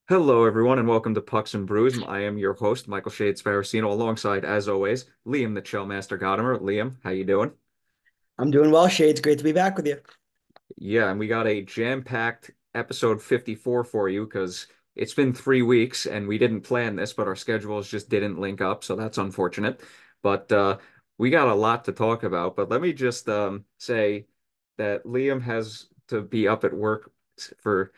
Hello, everyone, and welcome to Pucks and Brews. I am your host, Michael Shades Faracino, alongside, as always, Liam the Chill Master Godimer. Liam, how you doing? I'm doing well, Shades. Great to be back with you. Yeah, and we got a jam-packed episode 54 for you because it's been 3 weeks and we didn't plan this, but our schedules just didn't link up, so that's unfortunate. But we got a lot to talk about. But let me just say that Liam has to be up at work for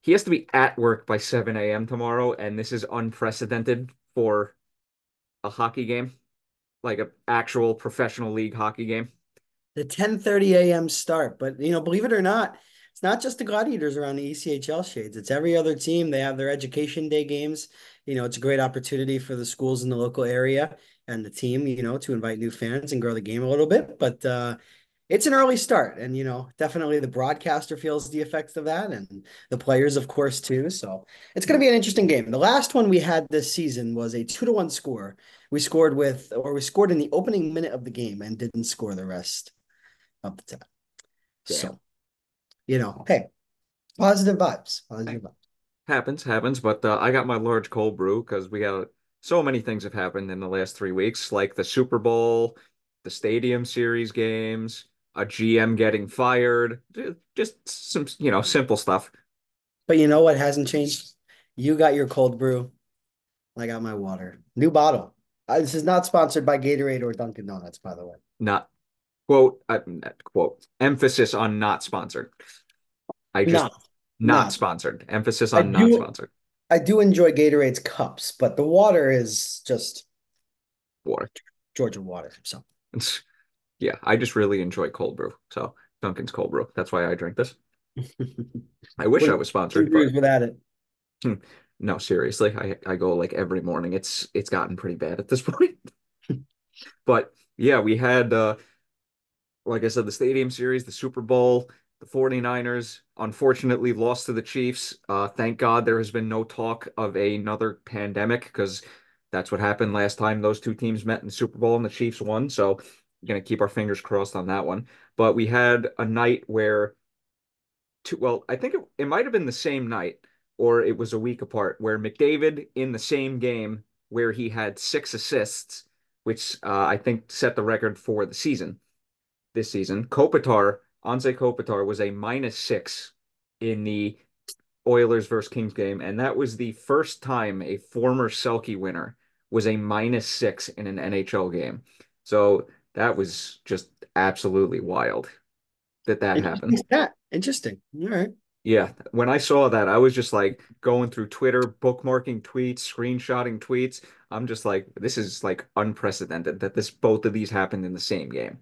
he has to be at work by 7 a.m. tomorrow, and this is unprecedented for a hockey game, like an actual professional league hockey game. The 10:30 a.m. start, but believe it or not, it's not just the Gladiators around the ECHL, Shades. It's every other team. They have their Education Day games. It's a great opportunity for the schools in the local area and the team, to invite new fans and grow the game a little bit. But it's an early start, and definitely the broadcaster feels the effects of that, and the players, of course, too. So it's going to be an interesting game. The last one we had this season was a 2-1 score. We scored in the opening minute of the game and didn't score the rest of the time. Damn. So hey, positive vibes, positive vibes. Happens, but I got my large cold brew because we got so many things have happened in the last 3 weeks, like the Super Bowl, the Stadium Series games, a GM getting fired, just some, simple stuff. But you know what hasn't changed? You got your cold brew. I got my water. New bottle. This is not sponsored by Gatorade or Dunkin' Donuts, by the way. Not quote, emphasis on not sponsored. I just Not, not not. sponsored. Emphasis I on not do sponsored. I do enjoy Gatorade's cups, but the water is just Water. Georgia water. So Yeah, I just really enjoy cold brew. So Dunkin's cold brew. That's why I drink this. I wish I wouldn't was two sponsored, brews but without it. hmm, no, seriously. I go like every morning. It's gotten pretty bad at this point. But yeah, we had like I said, the Stadium Series, the Super Bowl, the 49ers unfortunately lost to the Chiefs. Thank God there has been no talk of another pandemic because that's what happened last time those two teams met in the Super Bowl and the Chiefs won. So we're gonna keep our fingers crossed on that one. But we had a night where well, I think it might have been the same night or it was a week apart where McDavid in the same game where he had 6 assists, which I think set the record for the season this season. Anze Kopitar was a -6 in the Oilers versus Kings game, and that was the first time a former Selke winner was a -6 in an NHL game. So that was just absolutely wild that Interesting happened. stat. Interesting. All right. Yeah, when I saw that, I was just like going through Twitter, bookmarking tweets, screenshotting tweets. I'm just like, this is like unprecedented that this both of these happened in the same game.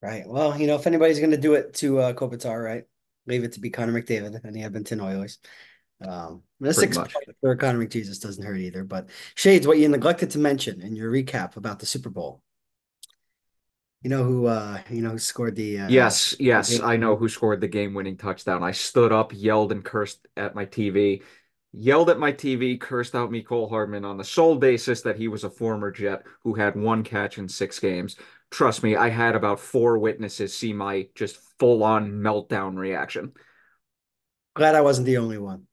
Right. Well, if anybody's going to do it to Kopitar, right, leave it to be Connor McDavid and the Edmonton Oilers. A Pretty six much. point for Connor McJesus doesn't hurt either. But Shades, what you neglected to mention in your recap about the Super Bowl. You know who scored Yes, the yes, I know game. who scored the game-winning touchdown. I stood up, yelled, and cursed at my TV. Yelled at my TV, cursed out Mecole Hardman on the sole basis that he was a former Jet who had one catch in 6 games. Trust me, I had about four witnesses see my just full-on meltdown reaction. Glad I wasn't the only one.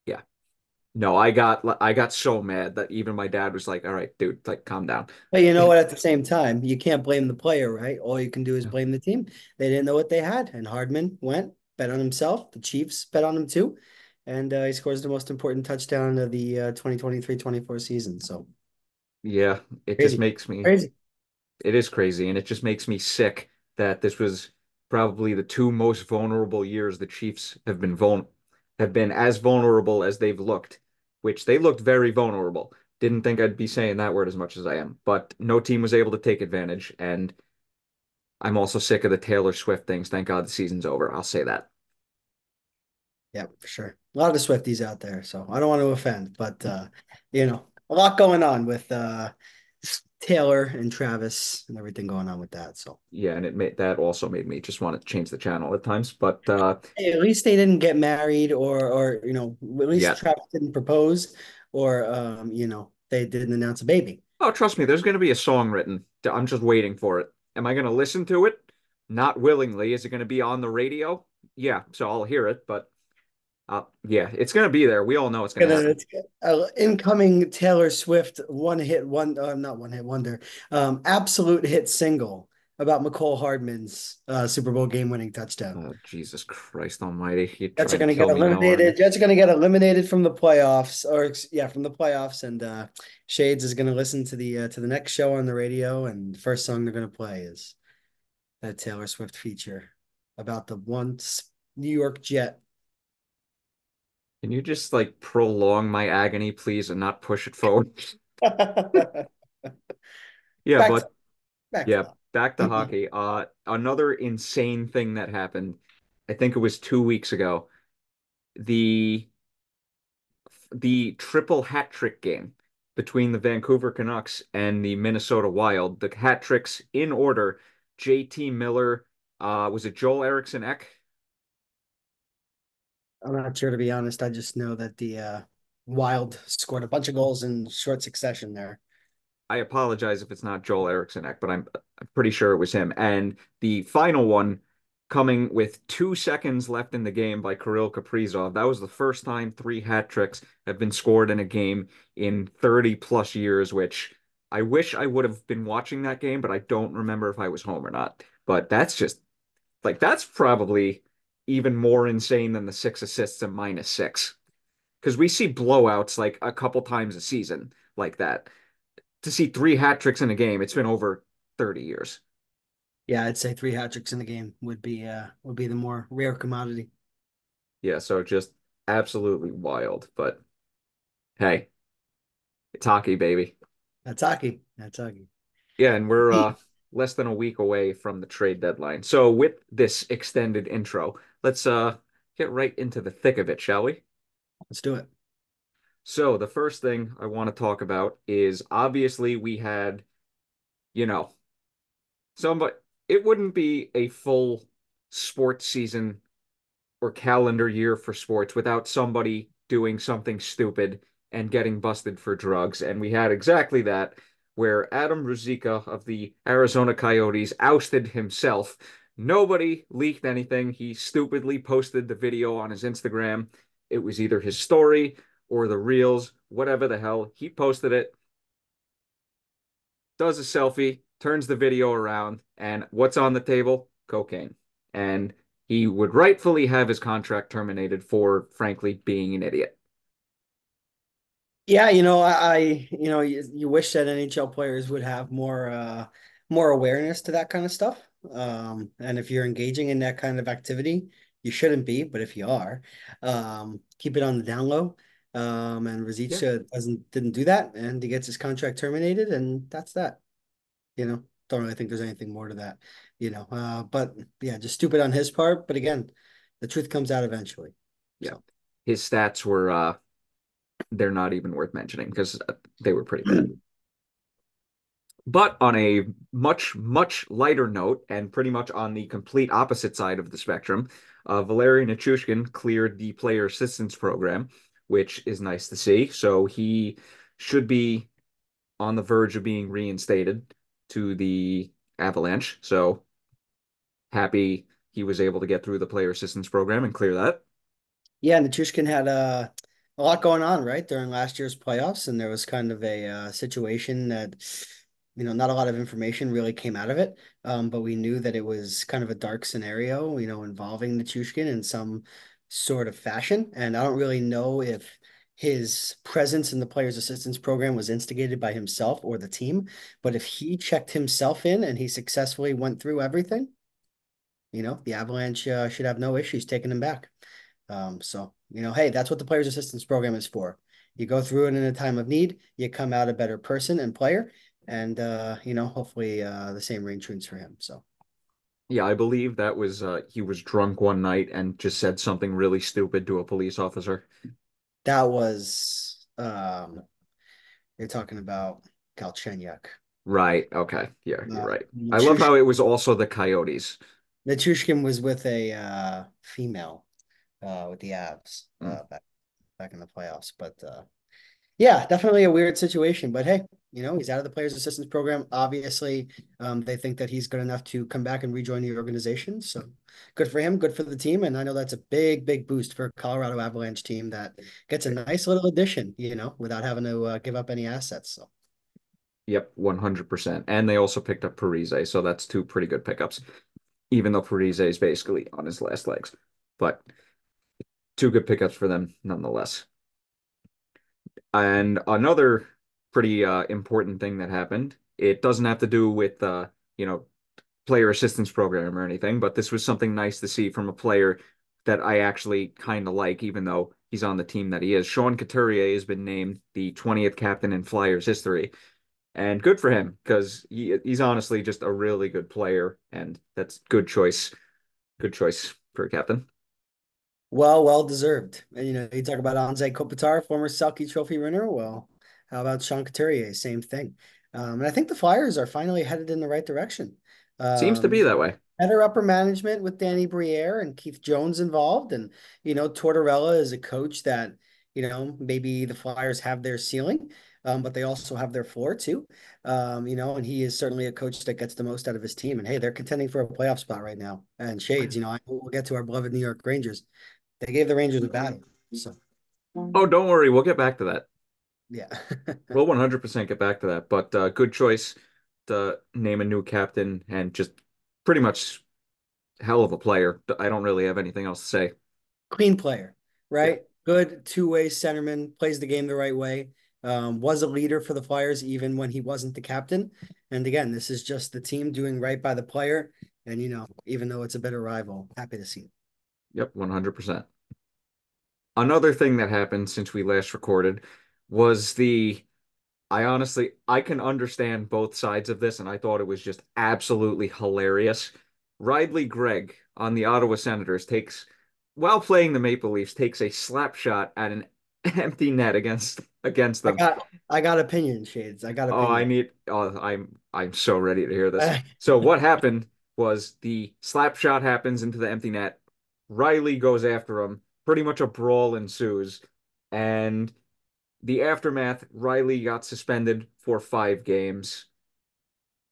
Yeah. No, I got so mad that even my dad was like, "All right, dude, like calm down." But you know what? At the same time, you can't blame the player, right? All you can do is blame the team. They didn't know what they had, and Hardman went, bet on himself. The Chiefs bet on him too, and he scores the most important touchdown of the 2023-24 season. So Yeah, it just crazy, makes me crazy. it is crazy, and it just makes me sick that this was probably the two most vulnerable years the Chiefs have been as vulnerable as they've looked, which they looked very vulnerable. Didn't think I'd be saying that word as much as I am, but no team was able to take advantage, and I'm also sick of the Taylor Swift things. Thank God the season's over. I'll say that. Yeah, for sure. A lot of Swifties out there, so I don't want to offend, but a lot going on with Taylor and Travis and everything going on with that. So Yeah, and it made that also made me just want to change the channel at times, but hey, at least they didn't get married, or at least yeah. Travis didn't propose, or they didn't announce a baby. Oh, trust me, there's going to be a song written. I'm just waiting for it. Am I going to listen to it? Not willingly. Is it going to be on the radio? Yeah, so I'll hear it, but Yeah, it's gonna be there. We all know it's gonna Gonna happen. it's incoming Taylor Swift not one hit wonder, absolute hit single about McCole Hardman's Super Bowl game winning touchdown. Oh, Jesus Christ Almighty! You Jets try are and going to get kill me now, aren't you? eliminated. Jets are going to get eliminated from the playoffs, from the playoffs. And Shades is going to listen to the next show on the radio, and the first song they're going to play is that Taylor Swift feature about the once New York Jet. Can you just like prolong my agony, please, and not push it forward? back Yeah, to but back to yeah, that. back to hockey. Another insane thing that happened. I think it was 2 weeks ago. The the triple hat trick game between the Vancouver Canucks and the Minnesota Wild. The hat tricks in order: JT Miller, was it Joel Eriksson Ek? I'm not sure, to be honest. I just know that the Wild scored a bunch of goals in short succession there. I apologize if it's not Joel Eriksson Ek, but I'm pretty sure it was him. And the final one coming with 2 seconds left in the game by Kirill Kaprizov. That was the first time three hat tricks have been scored in a game in 30 plus years, which I wish I would have been watching that game, but I don't remember if I was home or not. But that's just like that's probably even more insane than the 6 assists and -6. Because we see blowouts like a couple times a season like that. To see three hat tricks in a game, it's been over 30 years. Yeah, I'd say three hat tricks in a game would be the more rare commodity. Yeah, so just absolutely wild. But hey, it's hockey, baby. That's hockey. That's hockey. Yeah, and we're less than a week away from the trade deadline. So with this extended intro, let's get right into the thick of it, shall we? Let's do it. So the first thing I want to talk about is obviously we had, you know, somebody it wouldn't be a full sports season or calendar year for sports without somebody doing something stupid and getting busted for drugs. And we had exactly that, where Adam Ruzicka of the Arizona Coyotes ousted himself. Nobody leaked anything. He stupidly posted the video on his Instagram. It was either his story or the reels, whatever the hell. He posted it, does a selfie, turns the video around, and what's on the table? Cocaine. And he would rightfully have his contract terminated for, frankly, being an idiot. Yeah, you wish that NHL players would have more awareness to that kind of stuff. And if you're engaging in that kind of activity, you shouldn't be, but if you are, keep it on the down low. And Yeah, Ruzicka didn't do that, and he gets his contract terminated, and that's that. Don't really think there's anything more to that. But yeah, just stupid on his part. But again, the truth comes out eventually. yeah. So. His stats were they're not even worth mentioning because they were pretty bad. But on a much, much lighter note, and pretty much on the complete opposite side of the spectrum, Valeri Nichushkin cleared the Player Assistance Program, which is nice to see. So he should be on the verge of being reinstated to the Avalanche. So happy he was able to get through the Player Assistance Program and clear that. Yeah, Nichushkin had a lot going on, right, during last year's playoffs, and there was kind of a situation that, not a lot of information really came out of it, but we knew that it was kind of a dark scenario, involving Nichushkin in some sort of fashion, and I don't really know if his presence in the Players Assistance Program was instigated by himself or the team, but if he checked himself in and he successfully went through everything, the Avalanche should have no issues taking him back. Hey, that's what the Players Assistance Program is for. You go through it in a time of need, you come out a better person and player, and hopefully the same rings for him. So Yeah, I believe that was he was drunk one night and just said something really stupid to a police officer. that was you're talking about Galchenyuk. Right. Okay. Yeah, you're right. I love Nichushkin, how it was also the Coyotes. Nichushkin was with a female with the Avs Mm. back in the playoffs, but Yeah, definitely a weird situation, but hey, he's out of the Players Assistance Program. Obviously, they think that he's good enough to come back and rejoin the organization. So good for him, good for the team. And I know that's a big, big boost for a Colorado Avalanche team that gets a nice little addition, without having to give up any assets. So Yep, 100%. And they also picked up Parise, so that's two pretty good pickups, even though Parise is basically on his last legs. But two good pickups for them nonetheless. And another pretty important thing that happened, it doesn't have to do with you know, player assistance program or anything, but this was something nice to see from a player that I actually kind of like, even though he's on the team that he is. Sean Couturier has been named the 20th captain in Flyers history. And good for him because he's honestly just a really good player, and that's good choice. Good choice for a captain. well deserved. And you talk about Anze Kopitar, former Selke Trophy winner. Well, how about Sean Couturier? Same thing. And I think the Flyers are finally headed in the right direction. Seems to be Um, that way. Better upper management with Danny Briere and Keith Jones involved. And, Tortorella is a coach that, maybe the Flyers have their ceiling, but they also have their floor too. And he is certainly a coach that gets the most out of his team. And hey, they're contending for a playoff spot right now. And Shades, we'll get to our beloved New York Rangers. They gave the Rangers a battle. So, Oh, don't worry, we'll get back to that. yeah. We'll 100% get back to that. But good choice to name a new captain and just pretty much hell of a player. I don't really have anything else to say. Clean player, Yeah. right? Good two-way centerman, plays the game the right way. Was a leader for the Flyers even when he wasn't the captain. And again, this is just the team doing right by the player. And even though it's a bitter rival, happy to see it. Yep, 100%. Another thing that happened since we last recorded was I can understand both sides of this, and I thought it was just absolutely hilarious. Reidly Greg on the Ottawa Senators while playing the Maple Leafs, takes a slap shot at an empty net against I them. got I got opinion shades. I got opinion. I'm so ready to hear this. So what happened was the slap shot happens into the empty net. Reilly goes after him. Pretty much a brawl ensues, and the aftermath, Reilly got suspended for 5 games.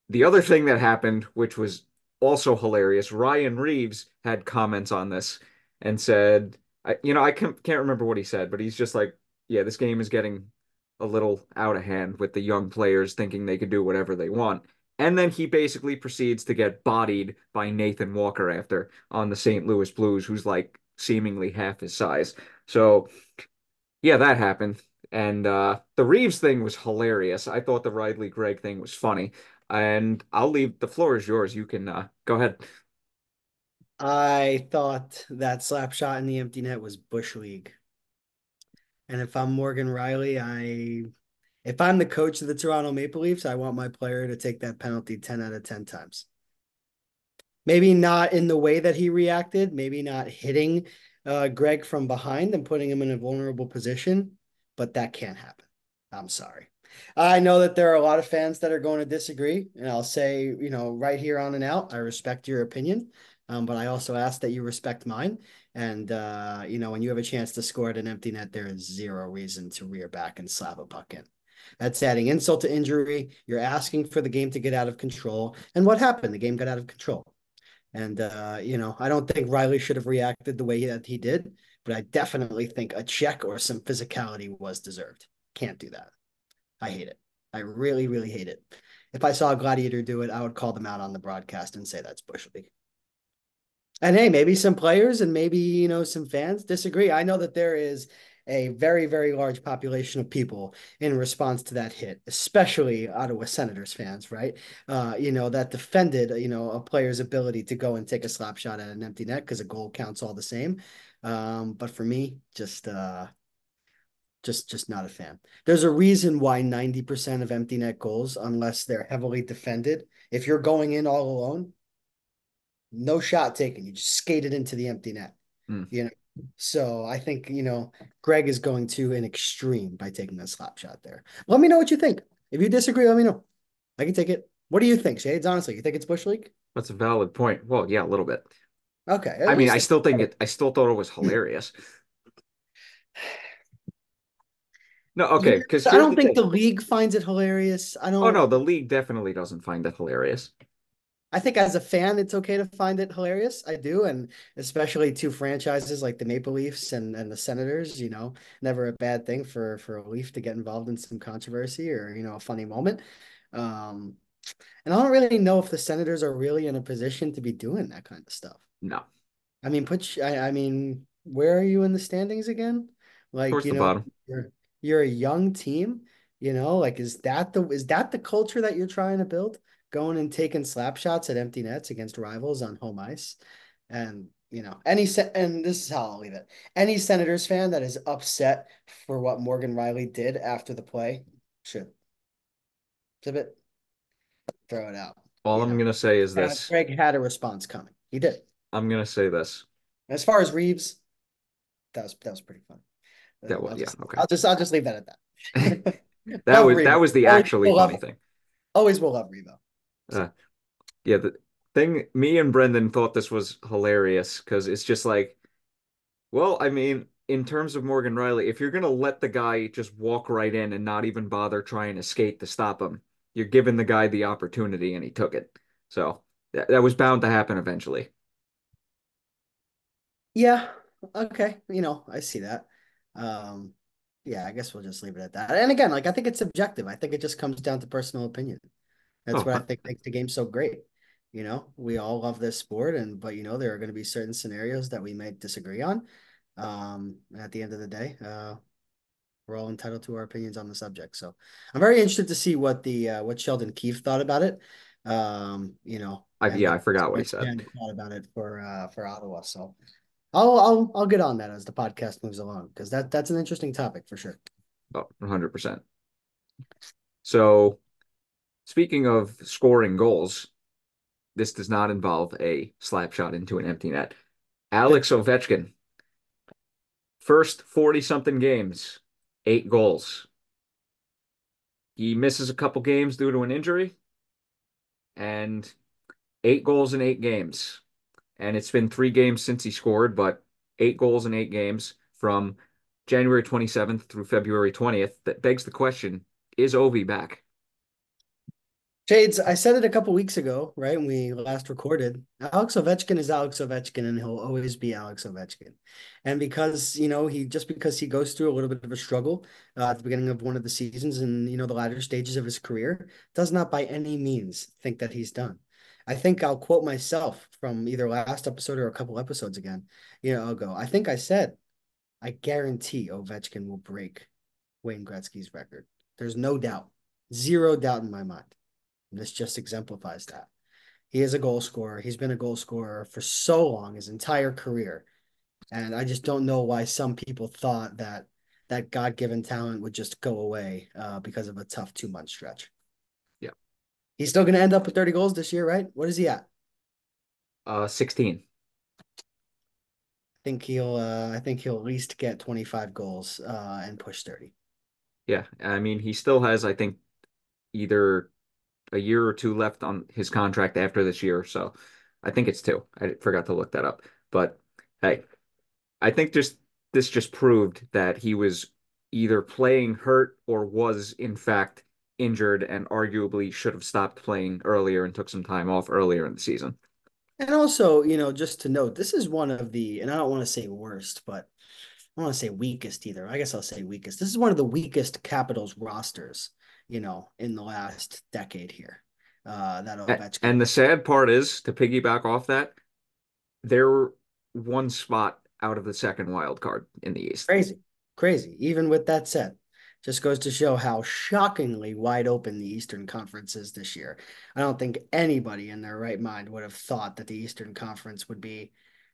The other thing that happened, which was also hilarious, Ryan Reaves had comments on this and said, I can't remember what he said, but he's just like, yeah, this game is getting a little out of hand with the young players thinking they could do whatever they want. And then he basically proceeds to get bodied by Nathan Walker after on the St. Louis Blues, who's like seemingly half his size. So yeah, that happened. And the Reeves thing was hilarious. I thought the Ridley Gregg thing was funny. And I'll leave the floor is yours. You can go ahead. I thought that slap shot in the empty net was Bush League. And if I'm Morgan Reilly, if I'm the coach of the Toronto Maple Leafs, I want my player to take that penalty 10 out of 10 times. Maybe not in the way that he reacted, maybe not hitting Greg from behind and putting him in a vulnerable position, but that can't happen. I'm sorry. I know that there are a lot of fans that are going to disagree, and I'll say, right here on and out, I respect your opinion, but I also ask that you respect mine. And when you have a chance to score at an empty net, there is zero reason to rear back and slap a puck in. That's adding insult to injury. You're asking for the game to get out of control. And what happened? The game got out of control. And I don't think Reilly should have reacted the way that he did, but I definitely think a check or some physicality was deserved. Can't do that. I hate it. I really, really hate it. If I saw a Gladiator do it, I would call them out on the broadcast and say that's Bush League. And hey, maybe some players and maybe, some fans disagree. I know that there is a very, very large population of people in response to that hit, especially Ottawa Senators fans, right? That defended, a player's ability to go and take a slap shot at an empty net because a goal counts all the same. But for me, just not a fan. There's a reason why 90% of empty net goals, unless they're heavily defended, if you're going in all alone, no shot taken. You just skated into the empty net, Hmm. you know. So I think, Greg is going to an extreme by taking a slap shot there. Let me know what you think. If you disagree, let me know. I can take it. What do you think, Shades? Honestly, you think it's Bush League? That's a valid point. Well, yeah, a little bit. Okay, I mean, I still thought it was hilarious. No, Yeah, okay, because I here's don't the think thing. the league finds it hilarious. Oh no, the league definitely doesn't find it hilarious. I think as a fan, it's okay to find it hilarious. I do, and especially two franchises like the Maple Leafs and the Senators. Never a bad thing for a Leaf to get involved in some controversy or a funny moment. Um, and I don't really know if the Senators are really in a position to be doing that kind of stuff. No, I mean, I mean, where are you in the standings again? Like, towards the bottom. you're a young team, like is that the culture that you're trying to build? Going and taking slap shots at empty nets against rivals on home ice. And, and this is how I'll leave it. Any Senators fan that is upset for what Morgan Reilly did after the play should tip it, throw it out. All I'm gonna say is this. Greg had a response coming. He did. I'm gonna say this. As far as Reeves, that was pretty fun. That was yeah, okay. I'll just leave that at that. That Love was Revo. that was the Always actually will funny love thing. always will love Revo. Uh, So yeah, the thing me and Brendan thought this was hilarious because it's just like, well, I mean, in terms of Morgan Reilly, if you're gonna let the guy just walk right in and not even bother trying to skate to stop him, you're giving the guy the opportunity and he took it. So that was bound to happen eventually. yeah, okay. I see that. Um, yeah, I guess we'll just leave it at that. And again, like I think it's subjective. I think it just comes down to personal opinion. That's Oh, what I think makes the game so great. We all love this sport, but there are going to be certain scenarios that we may disagree on. And at the end of the day, we're all entitled to our opinions on the subject. So I'm very interested to see what Sheldon Keefe thought about it. And yeah, what I forgot what he said. Jen thought about it for Ottawa. So I'll get on that as the podcast moves along because that's an interesting topic for sure. Oh, 100%. So, speaking of scoring goals, this does not involve a slap shot into an empty net. Good. Alex Ovechkin, first 40 something games, 8 goals. He misses a couple games due to an injury, and 8 goals in 8 games. And it's been 3 games since he scored, but 8 goals in 8 games from January 27th through February 20th. That begs the question, is Ovi back? Shades, I said it a couple weeks ago, right? When we last recorded. Alex Ovechkin is Alex Ovechkin, and he'll always be Alex Ovechkin. And because he goes through a little bit of a struggle at the beginning of one of the seasons and the latter stages of his career, does not by any means think that he's done. I think I'll quote myself from either last episode or a couple episodes ago. I think I said, I guarantee Ovechkin will break Wayne Gretzky's record. There's no doubt, zero doubt in my mind. This just exemplifies that. He is a goal scorer. He's been a goal scorer for so long, his entire career. And I just don't know why some people thought that God-given talent would just go away because of a tough 2-month stretch. Yeah. He's still going to end up with 30 goals this year, right? What is he at? 16. I think he'll at least get 25 goals and push 30. Yeah. I mean, he still has, I think, either a year or two left on his contract after this year. So I think it's 2. I forgot to look that up. But hey, I think this just proved that he was either playing hurt or was in fact injured and arguably should have stopped playing earlier and took some time off earlier in the season. And also, just to note, this is one of and I don't want to say worst, but I don't want to say weakest either. I guess I'll say weakest. This is one of the weakest Capitals rosters, in the last decade here. That Ovechkin. And the sad part is, to piggyback off that, they're one spot out of the second wild card in the East. Crazy, crazy. Even with that said, just goes to show how shockingly wide open the Eastern Conference is this year. I don't think anybody in their right mind would have thought that the Eastern Conference would be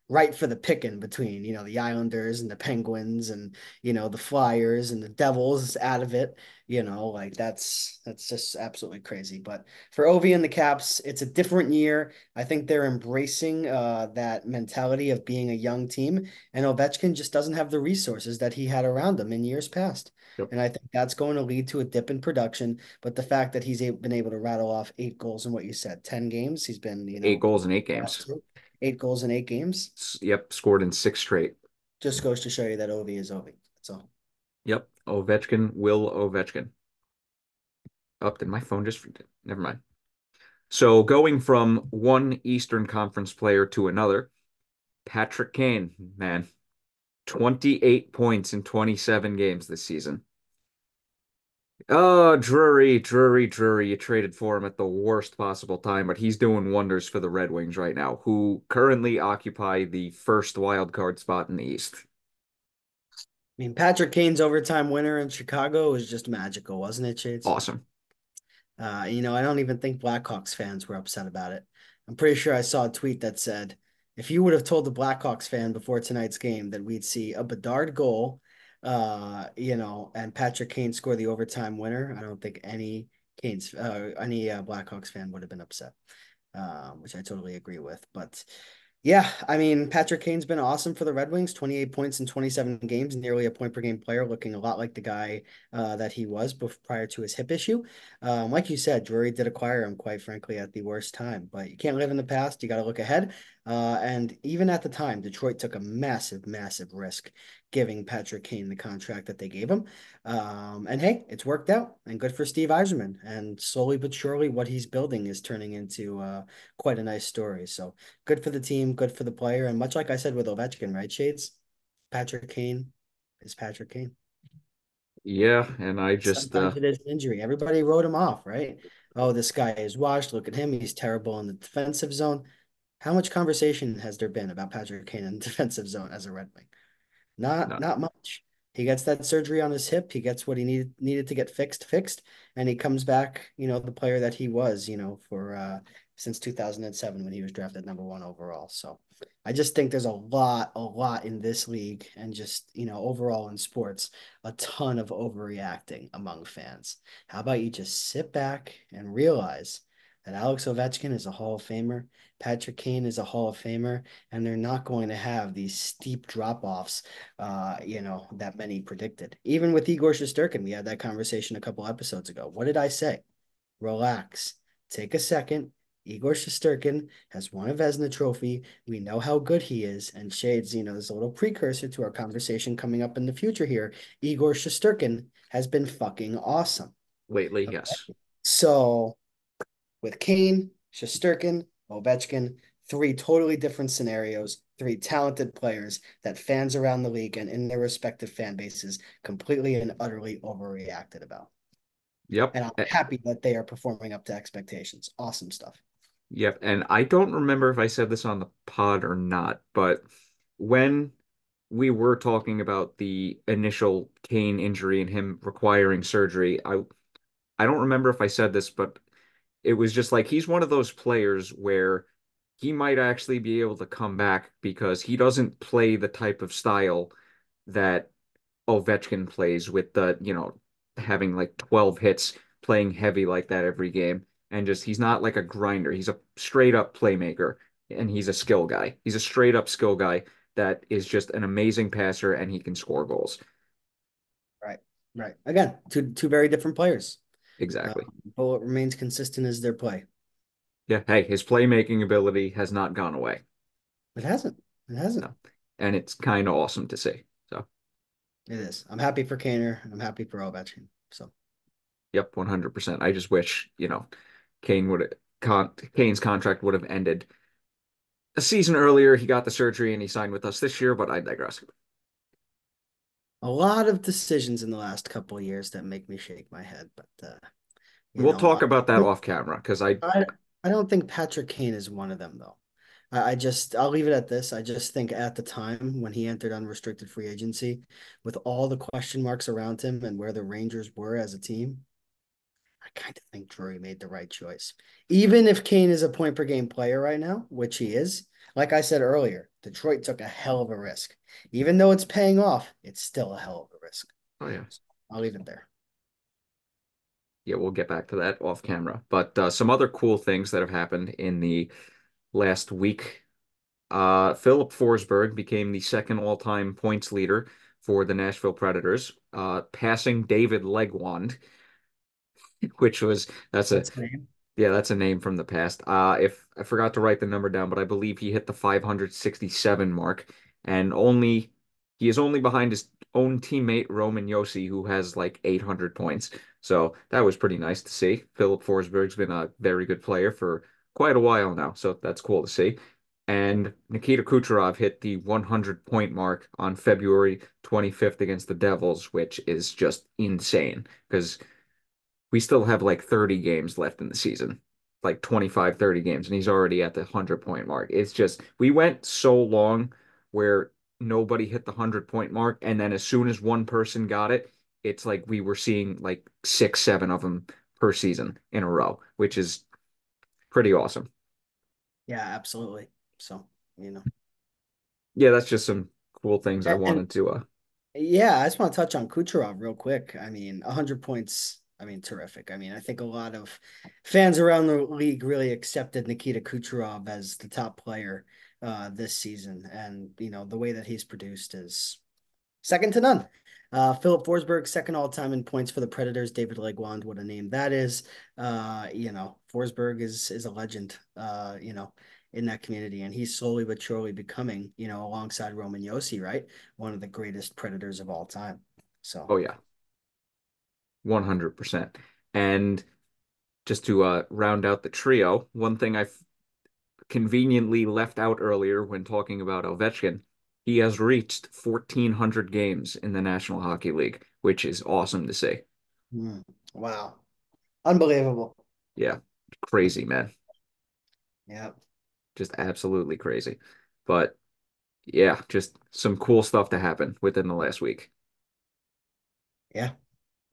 right for the picking between, the Islanders and the Penguins and, the Flyers and the Devils out of it. Like that's just absolutely crazy. But for Ovi and the Caps, it's a different year. I think they're embracing that mentality of being a young team, and Ovechkin just doesn't have the resources that he had around him in years past. Yep. And I think that's going to lead to a dip in production. But the fact that he's been able to rattle off 8 goals in what you said, 10 games, he's been, 8 goals in 8 games. 8 goals in 8 games, Yep, scored in 6 straight. just goes to show you that Ovi is Ovi. That's all. Yep. Ovechkin will Ovechkin. Oh, did my phone just? Never mind. So going from one Eastern Conference player to another, Patrick Kane, man, 28 points in 27 games this season. Oh, Drury, Drury, Drury. You traded for him at the worst possible time, but he's doing wonders for the Red Wings right now, who currently occupy the first wild card spot in the East. I mean, Patrick Kane's overtime winner in Chicago was just magical, wasn't it, Shades? Awesome. I don't even think Blackhawks fans were upset about it. I'm pretty sure I saw a tweet that said, if you would have told the Blackhawks fan before tonight's game that we'd see a Bedard goal, and Patrick Kane score the overtime winner, I don't think any Blackhawks fan would have been upset, which I totally agree with. But yeah, I mean, Patrick Kane's been awesome for the Red Wings, 28 points in 27 games, nearly a point per game player, looking a lot like the guy that he was prior to his hip issue. Like you said, Drury did acquire him, quite frankly, at the worst time, but you can't live in the past. You got to look ahead. And even at the time, Detroit took a massive, massive risk giving Patrick Kane the contract that they gave him. And hey, it's worked out, and good for Steve Yzerman. And slowly but surely, what he's building is turning into quite a nice story. So good for the team, good for the player. And much like I said with Ovechkin, right, Shades? Patrick Kane is Patrick Kane. Yeah, and I just Sometimes it is an injury. Everybody wrote him off, right? Oh, this guy is washed. Look at him. He's terrible in the defensive zone. How much conversation has there been about Patrick Kane in the defensive zone as a Red Wing? Not no. not much. He gets that surgery on his hip. He gets what he needed to get fixed, and he comes back, the player that he was, for since 2007 when he was drafted number one overall. So I just think there's a lot in this league and just, overall in sports, a ton of overreacting among fans. How about you just sit back and realize that Alex Ovechkin is a Hall of Famer, Patrick Kane is a Hall of Famer, and they're not going to have these steep drop-offs that many predicted. Even with Igor Shesterkin, we had that conversation a couple episodes ago. What did I say? Relax. Take a second. Igor Shesterkin has won a Vezina trophy. We know how good he is. And Shades, there's a little precursor to our conversation coming up in the future here. Igor Shesterkin has been fucking awesome. Lately, Okay. yes. So with Kane, Shesterkin, Ovechkin, three totally different scenarios, three talented players that fans around the league and in their respective fan bases completely and utterly overreacted about. Yep. And I'm happy that they are performing up to expectations. Awesome stuff. Yep. And I don't remember if I said this on the pod or not, but when we were talking about the initial Kane injury and him requiring surgery, I don't remember if I said this, but it was just like he's one of those players where he might actually be able to come back because he doesn't play the type of style that Ovechkin plays with having like 12 hits, playing heavy like that every game. And just he's not like a grinder. He's a straight up playmaker and he's a skill guy. He's a straight up skill guy that is just an amazing passer and he can score goals. Right. Right. Again, two very different players. Exactly. But what remains consistent is their play. Yeah. Hey, his playmaking ability has not gone away. It hasn't. It hasn't. No. And it's kind of awesome to see. So, It is. I'm happy for Kaner and I'm happy for Ovechkin. So yep, 100%. I just wish, Kane would Kane's contract would have ended a season earlier. He got the surgery and he signed with us this year, but I digress. a lot of decisions in the last couple of years that make me shake my head, but you We'll know, talk about that off camera because I I don't think Patrick Kane is one of them though. I'll leave it at this. I just think at the time when he entered unrestricted free agency, with all the question marks around him and where the Rangers were as a team, I kind of think Drury made the right choice. Even if Kane is a point per game player right now, which he is, like I said earlier, Detroit took a hell of a risk. Even though it's paying off, it's still a hell of a risk. oh yeah. So I'll leave it there. Yeah, we'll get back to that off camera. But some other cool things that have happened in the last week. Filip Forsberg became the second all-time points leader for the Nashville Predators, passing David Legwand, which was that's a That's the name. yeah, that's a name from the past. If I forgot to write the number down, but I believe he hit the 567 mark, and he is only behind his own teammate Roman Josi, who has like 800 points. So that was pretty nice to see. Filip Forsberg's been a very good player for quite a while now, so that's cool to see. And Nikita Kucherov hit the 100 point mark on February 25th against the Devils, which is just insane because we still have like 30 games left in the season, like 25, 30 games, and he's already at the 100 point mark. It's just, we went so long where nobody hit the 100 point mark. And then as soon as one person got it, it's like we were seeing like six, seven of them per season in a row, which is pretty awesome. Yeah, absolutely. So, you know, Yeah, that's just some cool things I and wanted to, yeah, I just want to touch on Kucherov real quick. I mean, 100 points. I mean, terrific. I mean, I think a lot of fans around the league really accepted Nikita Kucherov as the top player this season, and the way that he's produced is second to none. Filip Forsberg, second all time in points for the Predators. David Legwand, what a name that is. Forsberg is a legend. In that community, and he's slowly but surely becoming, alongside Roman Josi, right, one of the greatest Predators of all time. So oh yeah, 100%. And just to round out the trio, one thing I conveniently left out earlier when talking about Ovechkin, he has reached 1,400 games in the National Hockey League, which is awesome to see. wow, unbelievable. Yeah, crazy, man. Yeah, Just absolutely crazy. But yeah, just some cool stuff to happen within the last week. yeah.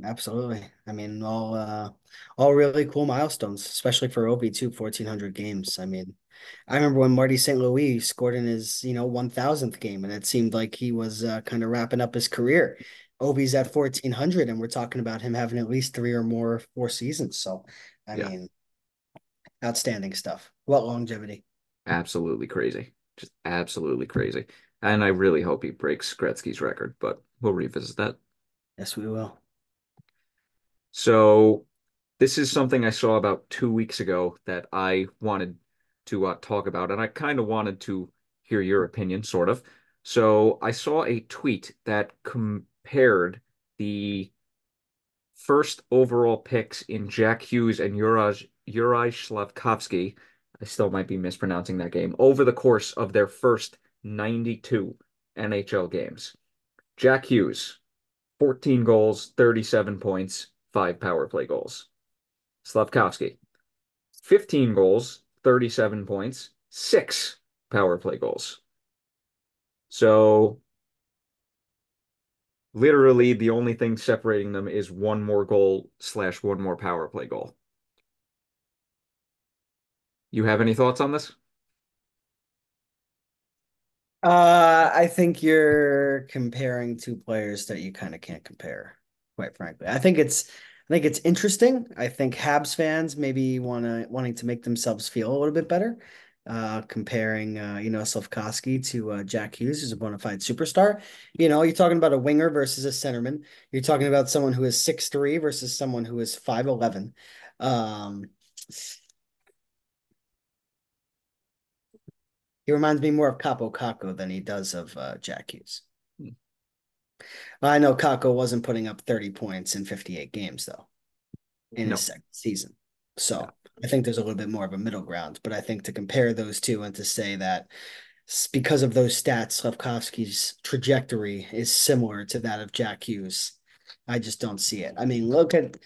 Absolutely. I mean, all really cool milestones, especially for Obi too, 1,400 games. I mean, I remember when Marty St. Louis scored in his, 1,000th game, and it seemed like he was kind of wrapping up his career. Obi's at 1,400, and we're talking about him having at least three or more 4 seasons. So, I Yeah, mean, outstanding stuff. What longevity. absolutely crazy. Just absolutely crazy. And I really hope he breaks Gretzky's record, but we'll revisit that. Yes, we will. So this is something I saw about 2 weeks ago that I wanted to talk about, and I kind of wanted to hear your opinion, sort of. So I saw a tweet that compared the first overall picks in Jack Hughes and Juraj Slafkovsky. I still might be mispronouncing that game over the course of their first 92 NHL games. Jack Hughes, 14 goals, 37 points, five power play goals. Slafkovsky, 15 goals, 37 points, six power play goals. So literally the only thing separating them is one more goal slash one more power play goal. You have any thoughts on this? I think you're comparing two players that you kind of can't compare, quite frankly. I think it's interesting. I think Habs fans maybe wanting to make themselves feel a little bit better, comparing Slafkovsky to Jack Hughes, who's a bona fide superstar. You're talking about a winger versus a centerman. You're talking about someone who is 6'3" versus someone who is 5'11". Um, he reminds me more of Capo Caco than he does of Jack Hughes. I know Kako wasn't putting up 30 points in 58 games, though, in his No, second season. no. So I think there's a little bit more of a middle ground. But I think to compare those two and to say that because of those stats, Slavkovsky's trajectory is similar to that of Jack Hughes, I just don't see it. I mean, look at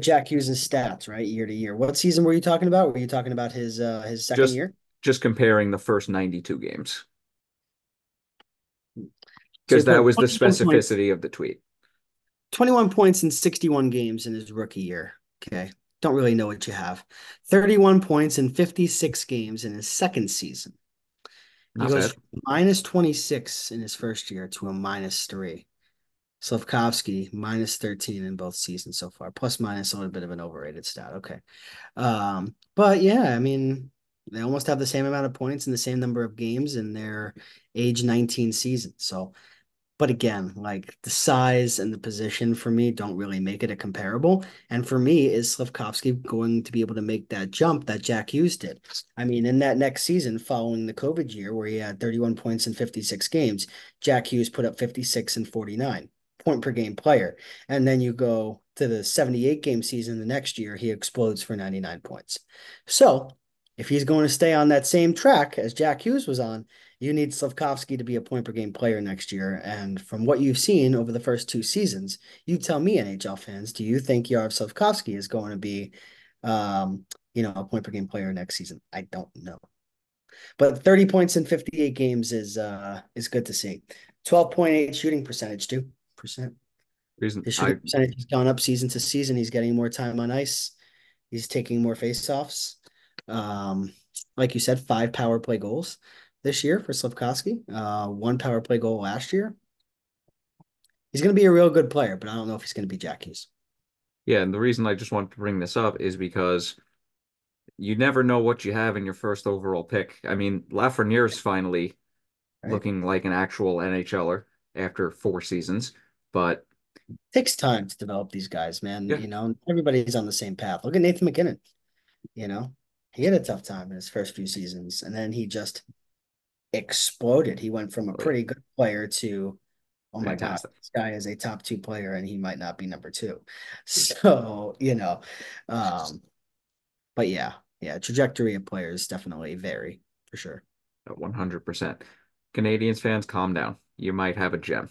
Jack Hughes' stats, right, year to year. What season were you talking about? Were you talking about his second Just year? just comparing the first 92 games So because he put that up was the specificity of the tweet. 21 points in 61 games in his rookie year. Okay. Don't really know what you have. 31 points in 56 games in his second season. He Not goes bad. from minus 26 in his first year to a -3. Slavkovsky, -13 in both seasons so far, plus minus a little bit of an overrated stat. Okay. But yeah, I mean, they almost have the same amount of points and the same number of games in their age 19 season. So But again, like the size and the position for me don't really make it a comparable. And for me, is Slafkovsky going to be able to make that jump that Jack Hughes did? I mean, in that next season following the COVID year where he had 31 points in 56 games, Jack Hughes put up 56 and 49 point per game player. And then you go to the 78 game season the next year, he explodes for 99 points. So if he's going to stay on that same track as Jack Hughes was on, you need Slafkovsky to be a point per game player next year. And from what you've seen over the first two seasons, you tell me, NHL fans, do you think Yarov Slafkovsky is going to be, a point per game player next season? I don't know. But 30 points in 58 games is good to see. 12.8 shooting percentage too. Percent. Reason His I shooting percentage has gone up season to season. He's getting more time on ice. He's taking more faceoffs. Like you said, 5 power play goals this year for Slafkovsky. One power play goal last year. He's going to be a real good player, but I don't know if he's going to be Jack Hughes. Yeah, and the reason I just wanted to bring this up is because you never know what you have in your first overall pick. I mean, Lafreniere's finally Right? looking like an actual NHLer after 4 seasons, but It takes time to develop these guys, man. yeah, Everybody's on the same path. Look at Nathan McKinnon. You know, he had a tough time in his first few seasons, and then he just exploded. He went from a oh yeah, pretty good player to, oh my God, fantastic. this guy is a top two player and he might not be number two. So, um, but yeah, trajectory of players definitely vary for sure. 100%. Canadians fans, calm down. You might have a gem.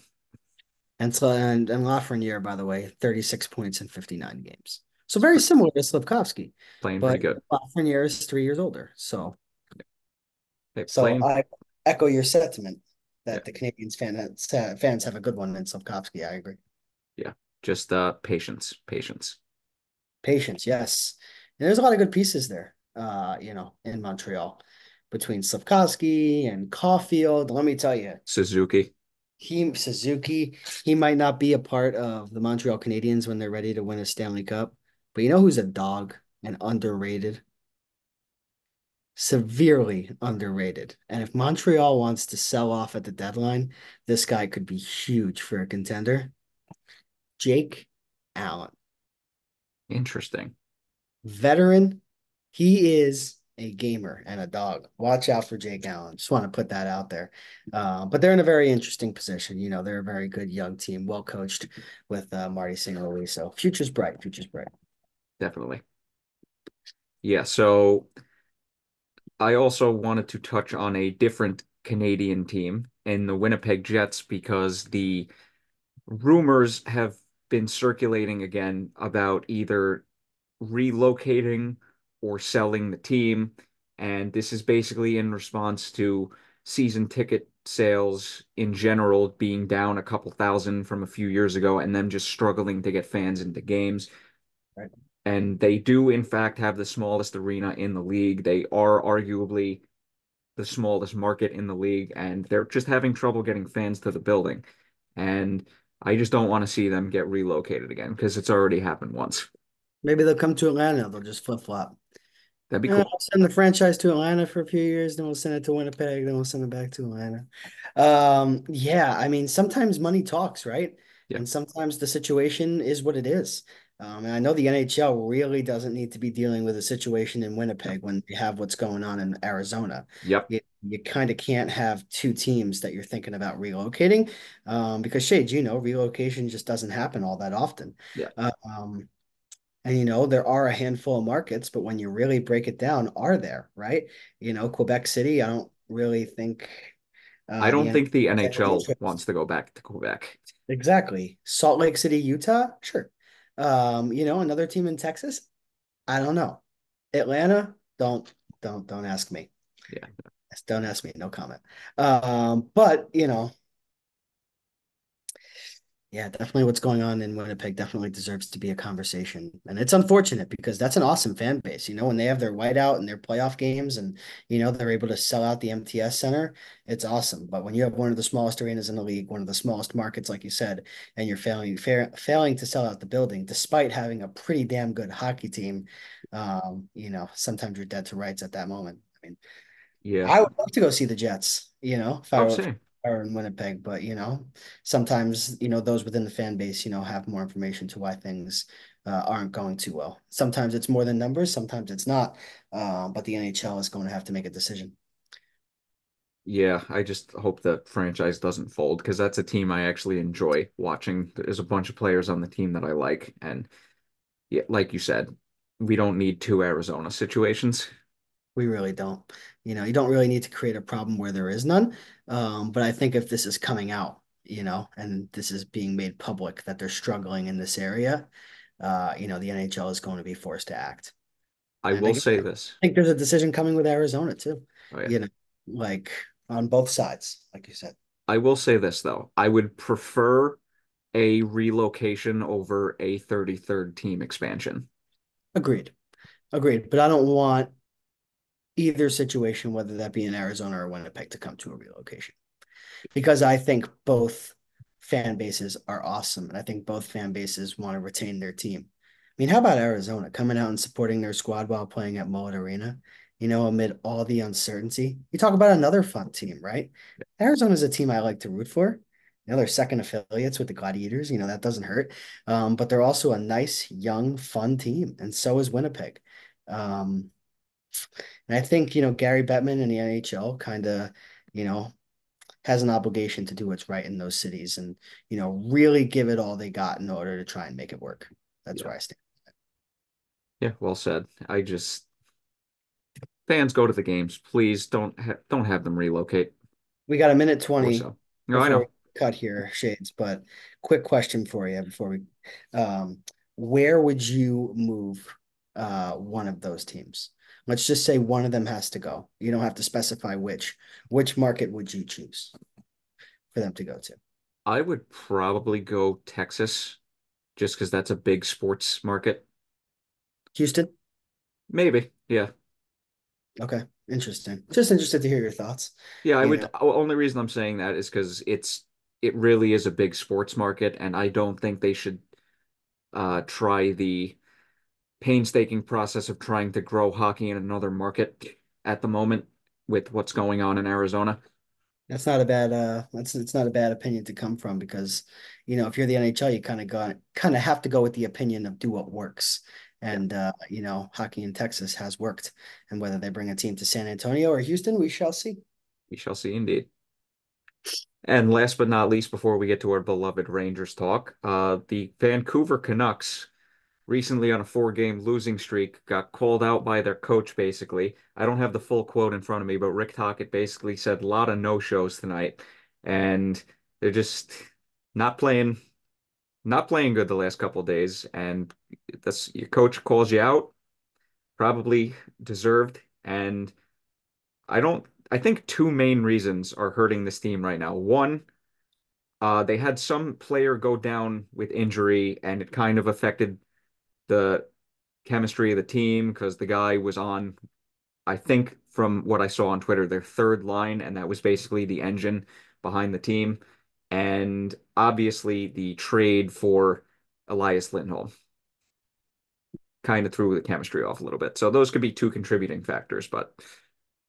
And Lafreniere, by the way, 36 points in 59 games. So very similar to Slipkovsky, Playing pretty but good. Lafreniere is 3 years older. So Hey, so playing, I echo your sentiment yeah, that the fans have a good one in Slipkovsky. I agree. yeah. Just patience, patience. Patience, yes. And there's a lot of good pieces there, in Montreal between Slafkovsky and Caulfield. Let me tell you, Suzuki, Suzuki, he might not be a part of the Montreal Canadiens when they're ready to win a Stanley Cup, but you know who's a dog and underrated? Severely underrated. And if Montreal wants to sell off at the deadline, this guy could be huge for a contender. Jake Allen. interesting. Veteran. He is a gamer and a dog. Watch out for Jake Allen. Just want to put that out there. But they're in a very interesting position. They're a very good young team, well coached with Marty St. Louis. So future's bright. Future's bright. Definitely. Yeah, so I also wanted to touch on a different Canadian team in the Winnipeg Jets because the rumors have been circulating again about either relocating or selling the team. And this is basically in response to season ticket sales in general being down a couple thousand from a few years ago and them just struggling to get fans into games. Right. And they do, in fact, have the smallest arena in the league. They are arguably the smallest market in the league, and they're just having trouble getting fans to the building. And I just don't want to see them get relocated again because it's already happened once. Maybe they'll come to Atlanta. They'll just flip flop. That'd be Yeah, cool. I'll send the franchise to Atlanta for a few years, then we'll send it to Winnipeg, then we'll send it back to Atlanta. Yeah, I mean, sometimes money talks, right? Yeah. And sometimes the situation is what it is. And I know the NHL really doesn't need to be dealing with a situation in Winnipeg when you have what's going on in Arizona. Yep. You kind of can't have two teams that you're thinking about relocating, because Shades, relocation just doesn't happen all that often. Yeah. Um, and there are a handful of markets, but when you really break it down, are there, right? Quebec City, I don't really think I the don't think the NHL has any NHL interest. wants to go back to Quebec. Exactly. Salt Lake City, Utah, sure. Another team in Texas, I don't know. Atlanta, don't ask me. Yeah. Don't ask me, no comment. But yeah, definitely what's going on in Winnipeg definitely deserves to be a conversation. And it's unfortunate because that's an awesome fan base. When they have their whiteout and their playoff games and, they're able to sell out the MTS Center, it's awesome. But when you have one of the smallest arenas in the league, one of the smallest markets, like you said, and you're failing to sell out the building, despite having a pretty damn good hockey team, sometimes you're dead to rights at that moment. I mean, Yeah. I would love to go see the Jets, Oh, same. are in Winnipeg, but sometimes those within the fan base have more information to why things aren't going too well. Sometimes it's more than numbers, sometimes it's not. But the NHL is going to have to make a decision. Yeah, I just hope the franchise doesn't fold because that's a team I actually enjoy watching. There's a bunch of players on the team that I like, and yeah, like you said, we don't need two Arizona situations. We really don't. You don't really need to create a problem where there is none. But I think if this is coming out, and this is being made public that they're struggling in this area, the NHL is going to be forced to act. I And will I say this. think there's a decision coming with Arizona too, Oh yeah. you know, like on both sides, like you said. I will say this though. I would prefer a relocation over a 33rd team expansion. Agreed. Agreed. But I don't want either situation, whether that be in Arizona or Winnipeg, to come to a relocation. Because I think both fan bases are awesome. And I think both fan bases want to retain their team. I mean, how about Arizona coming out and supporting their squad while playing at Mullet Arena, amid all the uncertainty? You talk about another fun team, right? Arizona's a team I like to root for. They're second affiliates with the Gladiators. That doesn't hurt. But they're also a nice, young, fun team. And so is Winnipeg. Um, and I think, Gary Bettman and the NHL kind of, you know, has an obligation to do what's right in those cities and, really give it all they got in order to try and make it work. That's Yeah. where I stand. Yeah, well said. Fans go to the games. Please don't have them relocate We got a minute or 20 so. No, I before we know. cut here, Shades, but quick question for you before we where would you move one of those teams? Let's just say one of them has to go. You don't have to specify which. Which market would you choose for them to go to? I would probably go Texas just because that's a big sports market. Houston? Maybe. Yeah. Okay. Interesting. Just interested to hear your thoughts. Yeah, I You would. know, Only reason I'm saying that is because it really is a big sports market, and I don't think they should try the painstaking process of trying to grow hockey in another market at the moment with what's going on in Arizona. That's not a bad that's it's not a bad opinion to come from because if you're the NHL you kind of have to go with the opinion of do what works. Yeah, And hockey in Texas has worked. And whether they bring a team to San Antonio or Houston, we shall see. we shall see indeed. And last but not least, before we get to our beloved Rangers talk, the Vancouver Canucks recently on a four-game losing streak got called out by their coach, basically. I don't have the full quote in front of me, but Rick Tocchet basically said a lot of no-shows tonight, and they're just not playing not playing good the last couple of days, and this your coach calls you out, probably deserved, and I think two main reasons are hurting this team right now. One, they had some player go down with injury, and it kind of affected the chemistry of the team because the guy was on, I think from what I saw on Twitter, their third line, and that was basically the engine behind the team. And obviously the trade for Elias Lindholm kind of threw the chemistry off a little bit. So those could be two contributing factors. But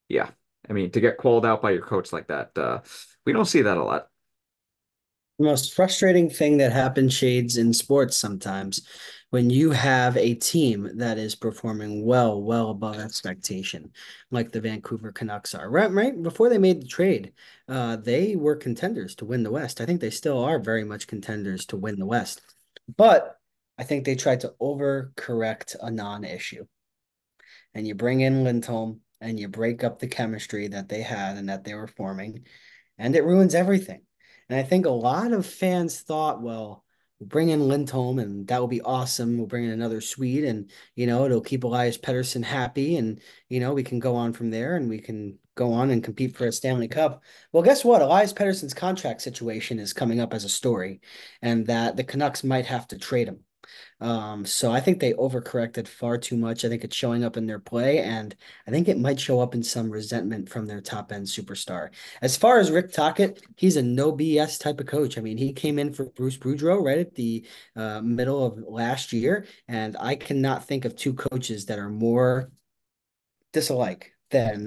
yeah, I mean, to get called out by your coach like that, we don't see that a lot. The most frustrating thing that happens, Shades, in sports sometimes when you have a team that is performing well above expectation, like the Vancouver Canucks are. Right before they made the trade, they were contenders to win the West. I think they still are very much contenders to win the West. But I think they tried to overcorrect a non-issue. And you bring in Lindholm and you break up the chemistry that they had and that they were forming and it ruins everything. And I think a lot of fans thought, well, we'll bring in Lindholm and that will be awesome. We'll bring in another Swede and, it'll keep Elias Pettersson happy and, we can go on from there and we can go on and compete for a Stanley Cup. Well, guess what? Elias Pettersson's contract situation is coming up as a story and that the Canucks might have to trade him. So I think they overcorrected far too much. I think it's showing up in their play, and I think it might show up in some resentment from their top end superstar. As far as Rick Tocchet, he's a no BS type of coach. I mean, he came in for Bruce Boudreau right at the middle of last year, and I cannot think of two coaches that are more disalike than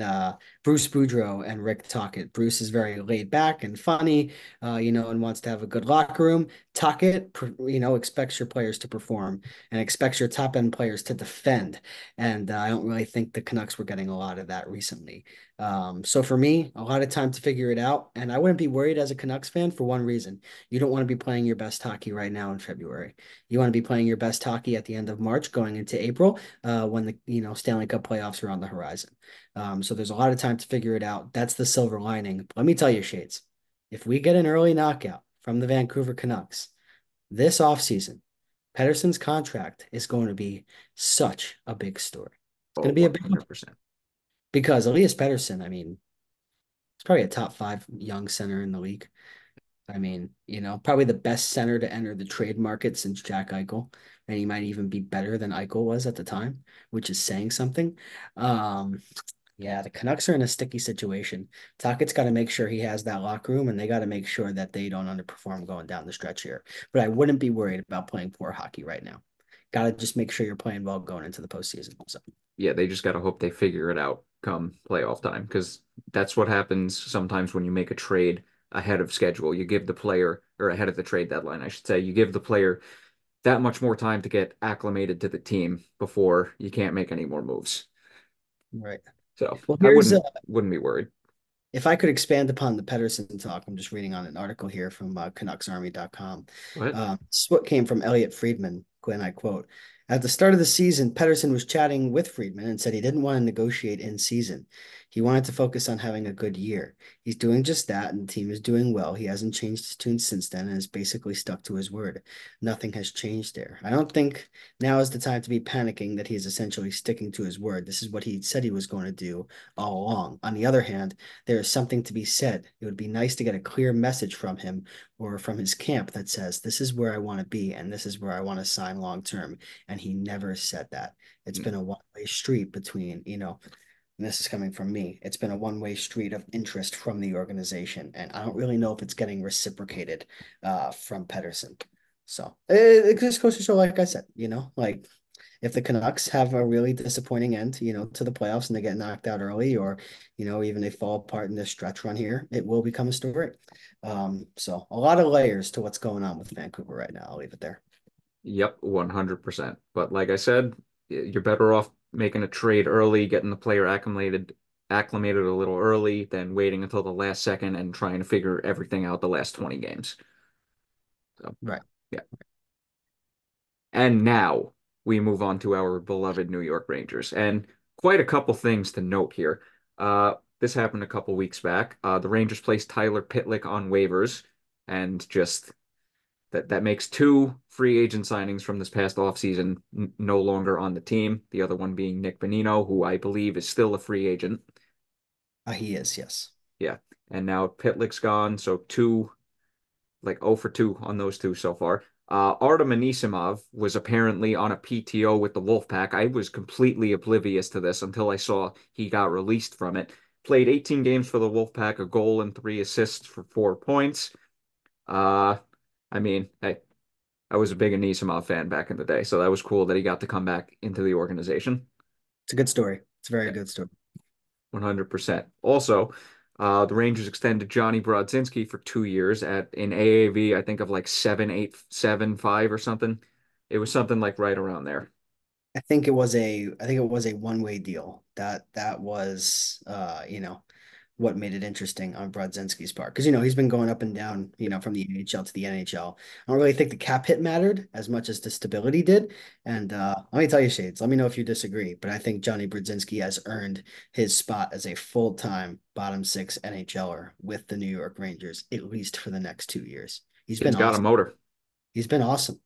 Bruce Boudreau and Rick Tocchet. Bruce is very laid back and funny, and wants to have a good locker room. Tocchet, expects your players to perform and expects your top end players to defend. And I don't really think the Canucks were getting a lot of that recently. So for me, a lot of time to figure it out. And I wouldn't be worried as a Canucks fan for one reason. You don't want to be playing your best hockey right now in February. You want to be playing your best hockey at the end of March going into April, when the Stanley Cup playoffs are on the horizon. So there's a lot of time to figure it out. That's the silver lining. But let me tell you, Shades, if we get an early knockout from the Vancouver Canucks this offseason, Pettersson's contract is going to be such a big story. It's going Oh, to be a big one 100%. because Elias Pettersson, I mean, it's probably a top five young center in the league. I mean, probably the best center to enter the trade market since Jack Eichel. And he might even be better than Eichel was at the time, which is saying something. Um, Yeah, the Canucks are in a sticky situation. Tockett's got to make sure he has that locker room, and they got to make sure that they don't underperform going down the stretch here. But I wouldn't be worried about playing poor hockey right now. Got to just make sure you're playing well going into the postseason. So, Yeah, they just got to hope they figure it out come playoff time because that's what happens sometimes when you make a trade ahead of schedule. You give the player, or ahead of the trade deadline, I should say, you give the player that much more time to get acclimated to the team before you can't make any more moves. right. So Well, I here's wouldn't be worried. if I could expand upon the Pettersson talk. I'm just reading on an article here from CanucksArmy.com. What? This is what came from Elliot Friedman. Glenn, I quote, "At the start of the season, Pettersson was chatting with Friedman and said he didn't want to negotiate in season. He wanted to focus on having a good year. He's doing just that, and the team is doing well. He hasn't changed his tune since then and has basically stuck to his word. Nothing has changed there. I don't think now is the time to be panicking that he's essentially sticking to his word. This is what he said he was going to do all along. On the other hand, there is something to be said. It would be nice to get a clear message from him or from his camp that says, this is where I want to be and this is where I want to sign long term. And he never said that. It's been a one-way street between, and this is coming from me, it's been a one-way street of interest from the organization. And I don't really know if it's getting reciprocated from Pettersson. So it just goes to show, like I said, like if the Canucks have a really disappointing end, to the playoffs and they get knocked out early, or, even they fall apart in this stretch run here, it will become a story. So a lot of layers to what's going on with Vancouver right now. I'll leave it there. Yep, 100%. But like I said, you're better off making a trade early, getting the player acclimated a little early than waiting until the last second and trying to figure everything out the last 20 games. So, Right. yeah. And now we move on to our beloved New York Rangers. And quite a couple things to note here. This happened a couple weeks back. The Rangers placed Tyler Pitlick on waivers and just that makes two free agent signings from this past offseason no longer on the team. The other one being Nick Bonino, who I believe is still a free agent. He is, yes. Yeah. And now Pitlick's gone. So two, like 0 for 2 on those two so far. Artem Anisimov was apparently on a PTO with the Wolf Pack. I was completely oblivious to this until I saw he got released from it. Played 18 games for the Wolf Pack, a goal and 3 assists for 4 points. Uh, I mean, hey, I was a big Anisimov fan back in the day, so that was cool that he got to come back into the organization. It's a good story. It's a very Yeah, good story. 100%. Also, the Rangers extended Jonny Brodzinski for 2 years at an AAV, I think of like 7.875 or something. It was something like right around there. I think it was a one-way deal. That was what made it interesting on Brodzinski's part. Because he's been going up and down, from the AHL to the NHL. I don't really think the cap hit mattered as much as the stability did. And let me tell you, Shades, let me know if you disagree, but I think Johnny Brodzinski has earned his spot as a full-time bottom six NHLer with the New York Rangers, at least for the next 2 years. He's been Kid's got a awesome. motor. He's been awesome.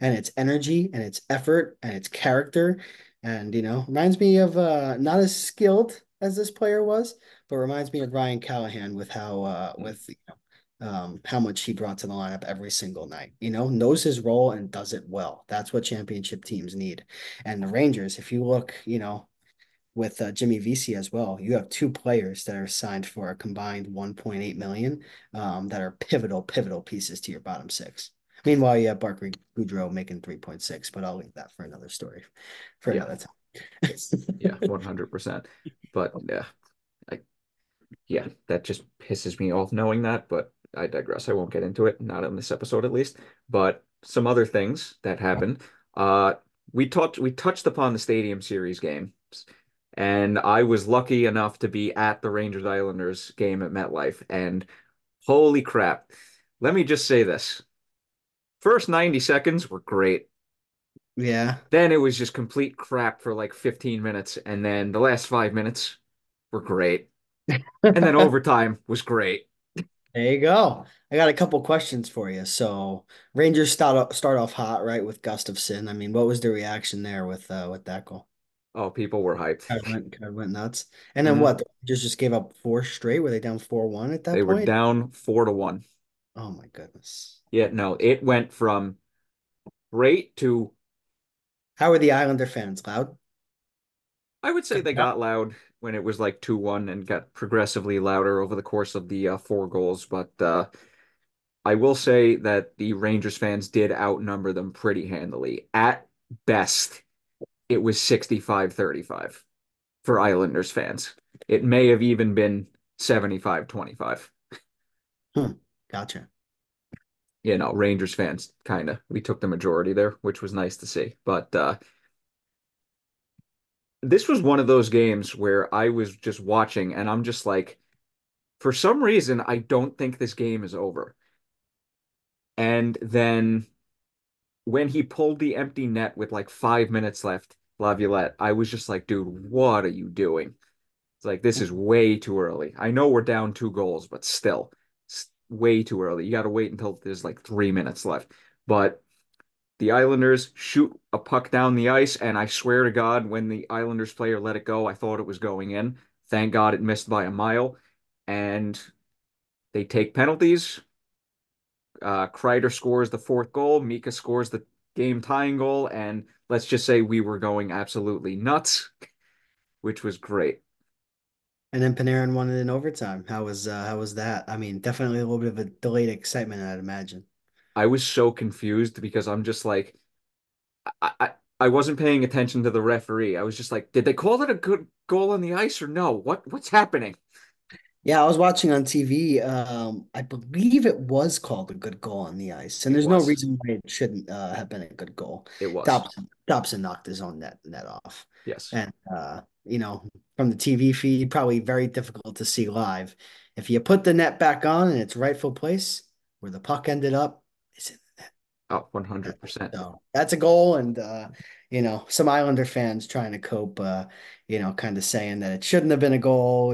And it's energy and it's effort and it's character. And, reminds me of not as skilled as this player was, but reminds me of Ryan Callahan with how much he brought to the lineup every single night. Knows his role and does it well. That's what championship teams need. And the Rangers, if you look, with Jimmy Vesey as well, you have two players that are signed for a combined 1.8 million, that are pivotal pieces to your bottom six. Meanwhile, you have Barkley Goudreau making 3.6, but I'll leave that for another story for Yeah, another time. yeah, 100%. But yeah, Yeah, that just pisses me off knowing that, but I digress. I won't get into it, not in this episode at least. But some other things that happened. Uh, we touched upon the Stadium Series games, and I was lucky enough to be at the Rangers Islanders game at MetLife, and holy crap. Let me just say this. First 90 seconds were great. Yeah. Then it was just complete crap for like 15 minutes, and then the last 5 minutes were great. And then overtime was great. There you go. I got a couple questions for you. So Rangers start off hot, right, with Gustafson. I mean, what was the reaction there with that goal? Oh, people were hyped. Kind of went nuts. And then Mhm. what? The Rangers just gave up four straight. Were they down 4-1 at that They were point? down 4-1. Oh my goodness. Yeah, no, it went from great to, How were the Islander fans? Loud? I would say they got loud when it was like 2-1 and got progressively louder over the course of the four goals. But I will say that the Rangers fans did outnumber them pretty handily. At best, it was 65-35 for Islanders fans. It may have even been 75-25. Hmm. Gotcha. Rangers fans kind of we took the majority there, which was nice to see. But this was one of those games where I was just watching and I'm just like, for some reason, I don't think this game is over. And then when he pulled the empty net with like 5 minutes left, Laviolette, I was just like, dude, what are you doing? It's like, this is way too early. I know we're down 2 goals, but still, it's way too early. You got to wait until there's like 3 minutes left. But the Islanders shoot a puck down the ice, and I swear to God, when the Islanders player let it go, I thought it was going in. Thank God it missed by a mile. And they take penalties. Kreider scores the fourth goal. Mika scores the game tying goal. And let's just say we were going absolutely nuts, which was great. And then Panarin won it in overtime. How was that? I mean, definitely a little bit of a delayed excitement, I'd imagine. I was so confused because I'm just like, I wasn't paying attention to the referee. I was just like, did they call it a good goal on the ice or no? What's happening? Yeah, I was watching on TV. I believe it was called a good goal on the ice, and It there's no was. reason why it shouldn't have been a good goal. It was. Dobson knocked his own net off, Yes. and from the TV feed, probably very difficult to see live. If you put the net back on in its rightful place, where the puck ended up, it's in the net. Oh, 100%. So that's a goal, and some Islander fans trying to cope, kind of saying that it shouldn't have been a goal,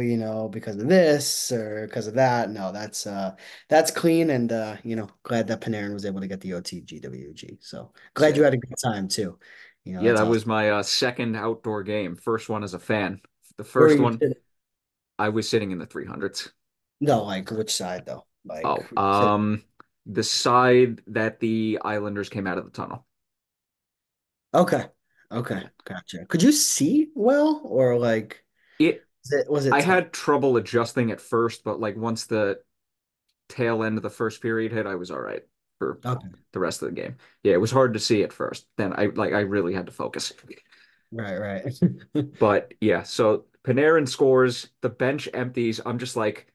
because of this or because of that. No, that's clean, and glad that Panarin was able to get the OTGWG. So glad you Sick. had a good time too. Yeah, That's that awesome. was my second outdoor game. First one as a fan. The Where were first you one, sitting? I was sitting in the 300s. No, like which side though? Like Oh, sitting. the side that the Islanders came out of the tunnel. Okay, okay, Yeah. gotcha. Could you see well, or like It, was it I tight? had trouble adjusting at first, but like once the tail end of the first period hit, I was all right for Okay, the rest of the game. Yeah, it was hard to see at first. Then I really had to focus. right, right. But yeah, so Panarin scores, the bench empties. I'm just like,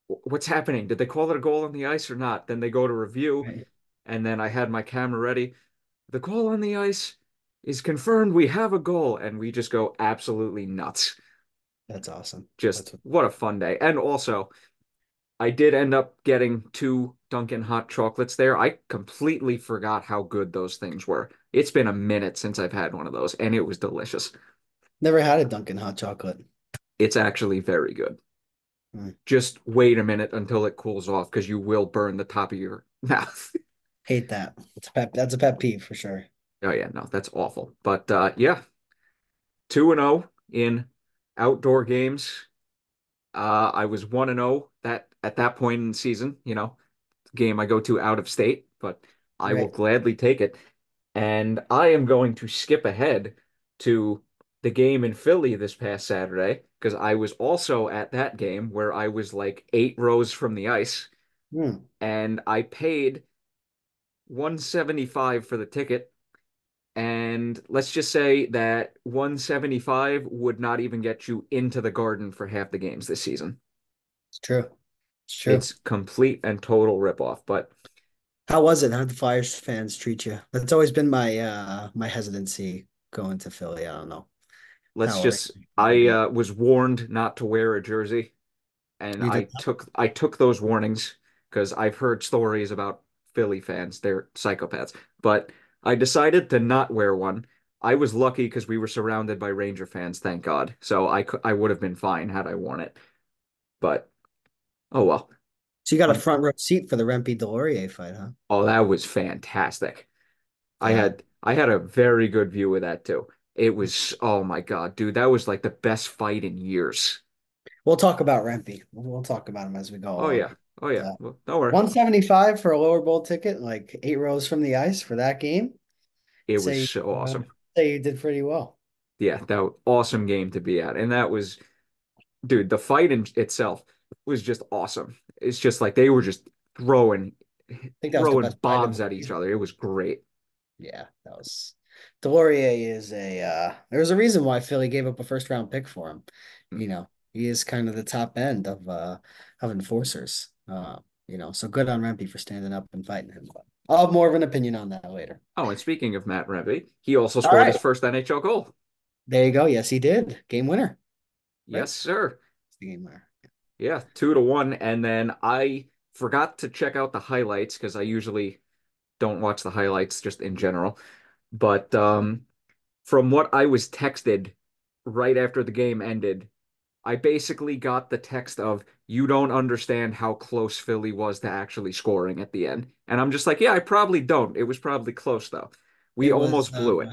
what's happening? Did they call it a goal on the ice or not? Then they go to review, Right. and then I had my camera ready. The goal on the ice is confirmed. We have a goal, and we just go absolutely nuts. That's awesome. Just what a fun day. And also, I did end up getting 2 Dunkin' hot chocolates there. I completely forgot how good those things were. It's been a minute since I've had one of those, and it was delicious. Never had a Dunkin' hot chocolate. It's actually very good. Hmm. Just wait a minute until it cools off because you will burn the top of your mouth. Hate that. That's a pet peeve for sure. Oh yeah, no, that's awful. But yeah, 2-0 in outdoor games. I was 1-0 that at that point in the season, game I go to out of state, but I will Right. gladly take it. And I am going to skip ahead to the game in Philly this past Saturday because I was also at that game where I was like 8 rows from the ice Hmm. and I paid 175 for the ticket. And let's just say that 175 would not even get you into the Garden for half the games this season. It's true. It's true. It's complete and total ripoff. But How was it? How did the Flyers fans treat you? That's always been my hesitancy going to Philly. I don't know let's how are just, you gonna I be. was warned not to wear a jersey, and You did I took those warnings because I've heard stories about Philly fans. They're psychopaths. But I decided to not wear one. I was lucky because we were surrounded by Ranger fans, thank God. So I would have been fine had I worn it. But oh well. So you got a Um, front row seat for the Rempe Delorier fight, huh? oh, that was fantastic. Yeah. I had a very good view of that too. It was, oh my God, dude, that was like the best fight in years. We'll talk about Rempe. We'll talk about him as we go Oh yeah. along. Oh yeah. Uh, Well, don't worry. 175 for a lower bowl ticket, like 8 rows from the ice for that game. It was Say so uh, awesome. say you did pretty well. Yeah, that was awesome game to be at. And that was, dude, the fight in itself was just awesome. It's just like they were just throwing I think that was the throwing best fight of bombs the at each season. other. It was great. Yeah, that was Delorier is a there's a reason why Philly gave up a first round pick for him. He is kind of the top end of enforcers. So good on Rempe for standing up and fighting him. But I'll have more of an opinion on that later. Oh, and speaking of Matt Revy, he also All scored his right. first NHL goal. There you go. Yes, he did. Game winner, right? Yes, sir. It's the game winner. Yeah, 2-1. And then I forgot to check out the highlights because I usually don't watch the highlights just in general. But from what I was texted right after the game ended, I basically got the text of, you don't understand how close Philly was to actually scoring at the end. And I'm just like, yeah, I probably don't. It was probably close, though. We It was almost blew it.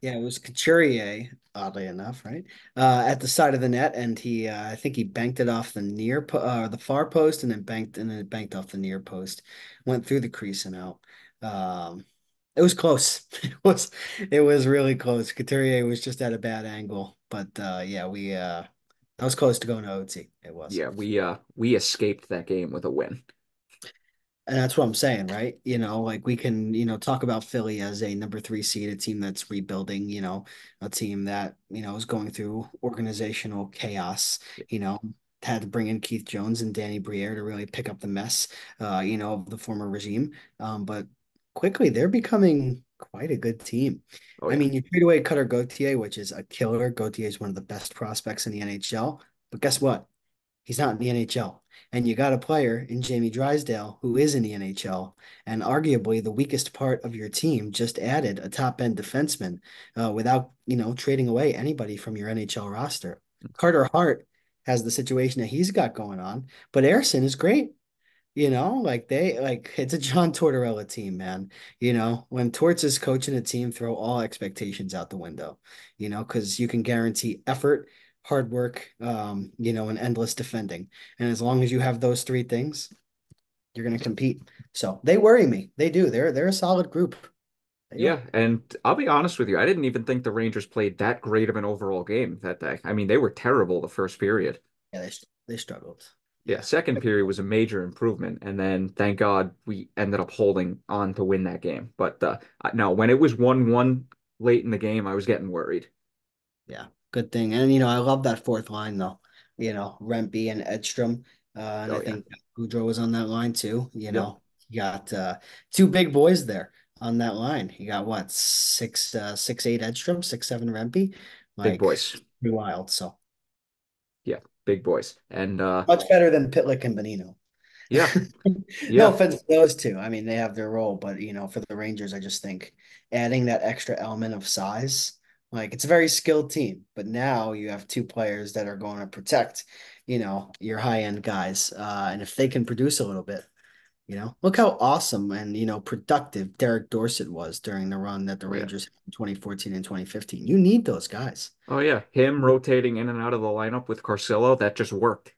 Yeah, it was Couturier, oddly enough, right? At the side of the net, and I think he banked it off the far post, and then it banked off the near post, went through the crease and out. It was close. It was really close. Couturier was just at a bad angle, but yeah, that was close to going to OT. It was. Yeah, we escaped that game with a win. And that's what I'm saying, right? Like we can, talk about Philly as a number three seed, a team that's rebuilding, a team that, is going through organizational chaos, you know, had to bring in Keith Jones and Danny Briere to really pick up the mess, of the former regime. But quickly they're becoming quite a good team. Oh I yeah. mean, you trade away Cutter Gauthier, which is a killer. Gauthier is one of the best prospects in the NHL. But guess what? He's not in the NHL. And you got a player in Jamie Drysdale who is in the NHL, and arguably the weakest part of your team just added a top end defenseman without, trading away anybody from your NHL roster. Carter Hart has the situation that he's got going on, but Ersson is great. It's a John Tortorella team, man. When Torts is coaching a team, throw all expectations out the window, because you can guarantee effort, hard work, and endless defending. And as long as you have those three things, you're going to compete. So they worry me. They do. They're a solid group. They Yeah, are. and I'll be honest with you, I didn't even think the Rangers played that great of an overall game that day. I mean, they were terrible the first period. Yeah, they struggled. Yeah, Yeah. second period was a major improvement, and then thank God we ended up holding on to win that game. But no, when it was 1-1 late in the game, I was getting worried. Yeah, good thing. And I love that fourth line though. Rempe and Edstrom. And I Oh yeah. think Goudreau was on that line too. Yep. You got two big boys there on that line. You got what, 6'8" Edstrom, 6'7" Rempe. Big Like boys. pretty wild. So Yeah, big boys. And much better than Pitlick and Bonino. yeah, No yeah. offense to those two. I mean, they have their role, but for the Rangers, I just think adding that extra element of size, like it's a very skilled team, but now you have two players that are going to protect, your high end guys. And if they can produce a little bit, look how awesome and productive Derek Dorsett was during the run that the Oh yeah. Rangers had in 2014 and 2015. You need those guys. Oh yeah. Him rotating in and out of the lineup with Carcillo, that just worked.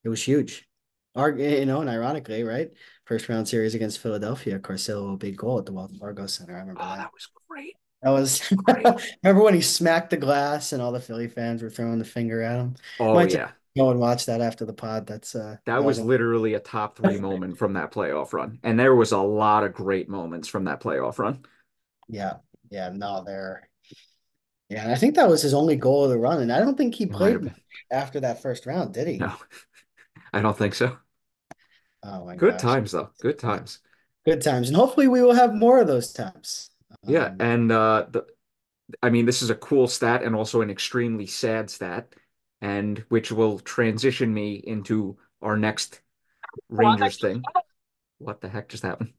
It was huge. And ironically, right? First round series against Philadelphia, Carcillo, a big goal at the Wells Fargo Center. I remember Oh, that. that was great. That was Great. remember when he smacked the glass and all the Philly fans were throwing the finger at him. Oh Might just yeah. go and watch that after the pod. That That was was literally a top three moment from that playoff run. And there was a lot of great moments from that playoff run. yeah. Yeah, no, they're yeah, and I think that was his only goal of the run. And I don't think he Might played have much been. after that first round, did he? No. I don't think so. Oh my Good gosh. times though. Good Uh, times. Good times. And hopefully we will have more of those times. Yeah, Um, and I mean, this is a cool stat and also an extremely sad stat, and which will transition me into our next Rangers thing. What the heck just happened?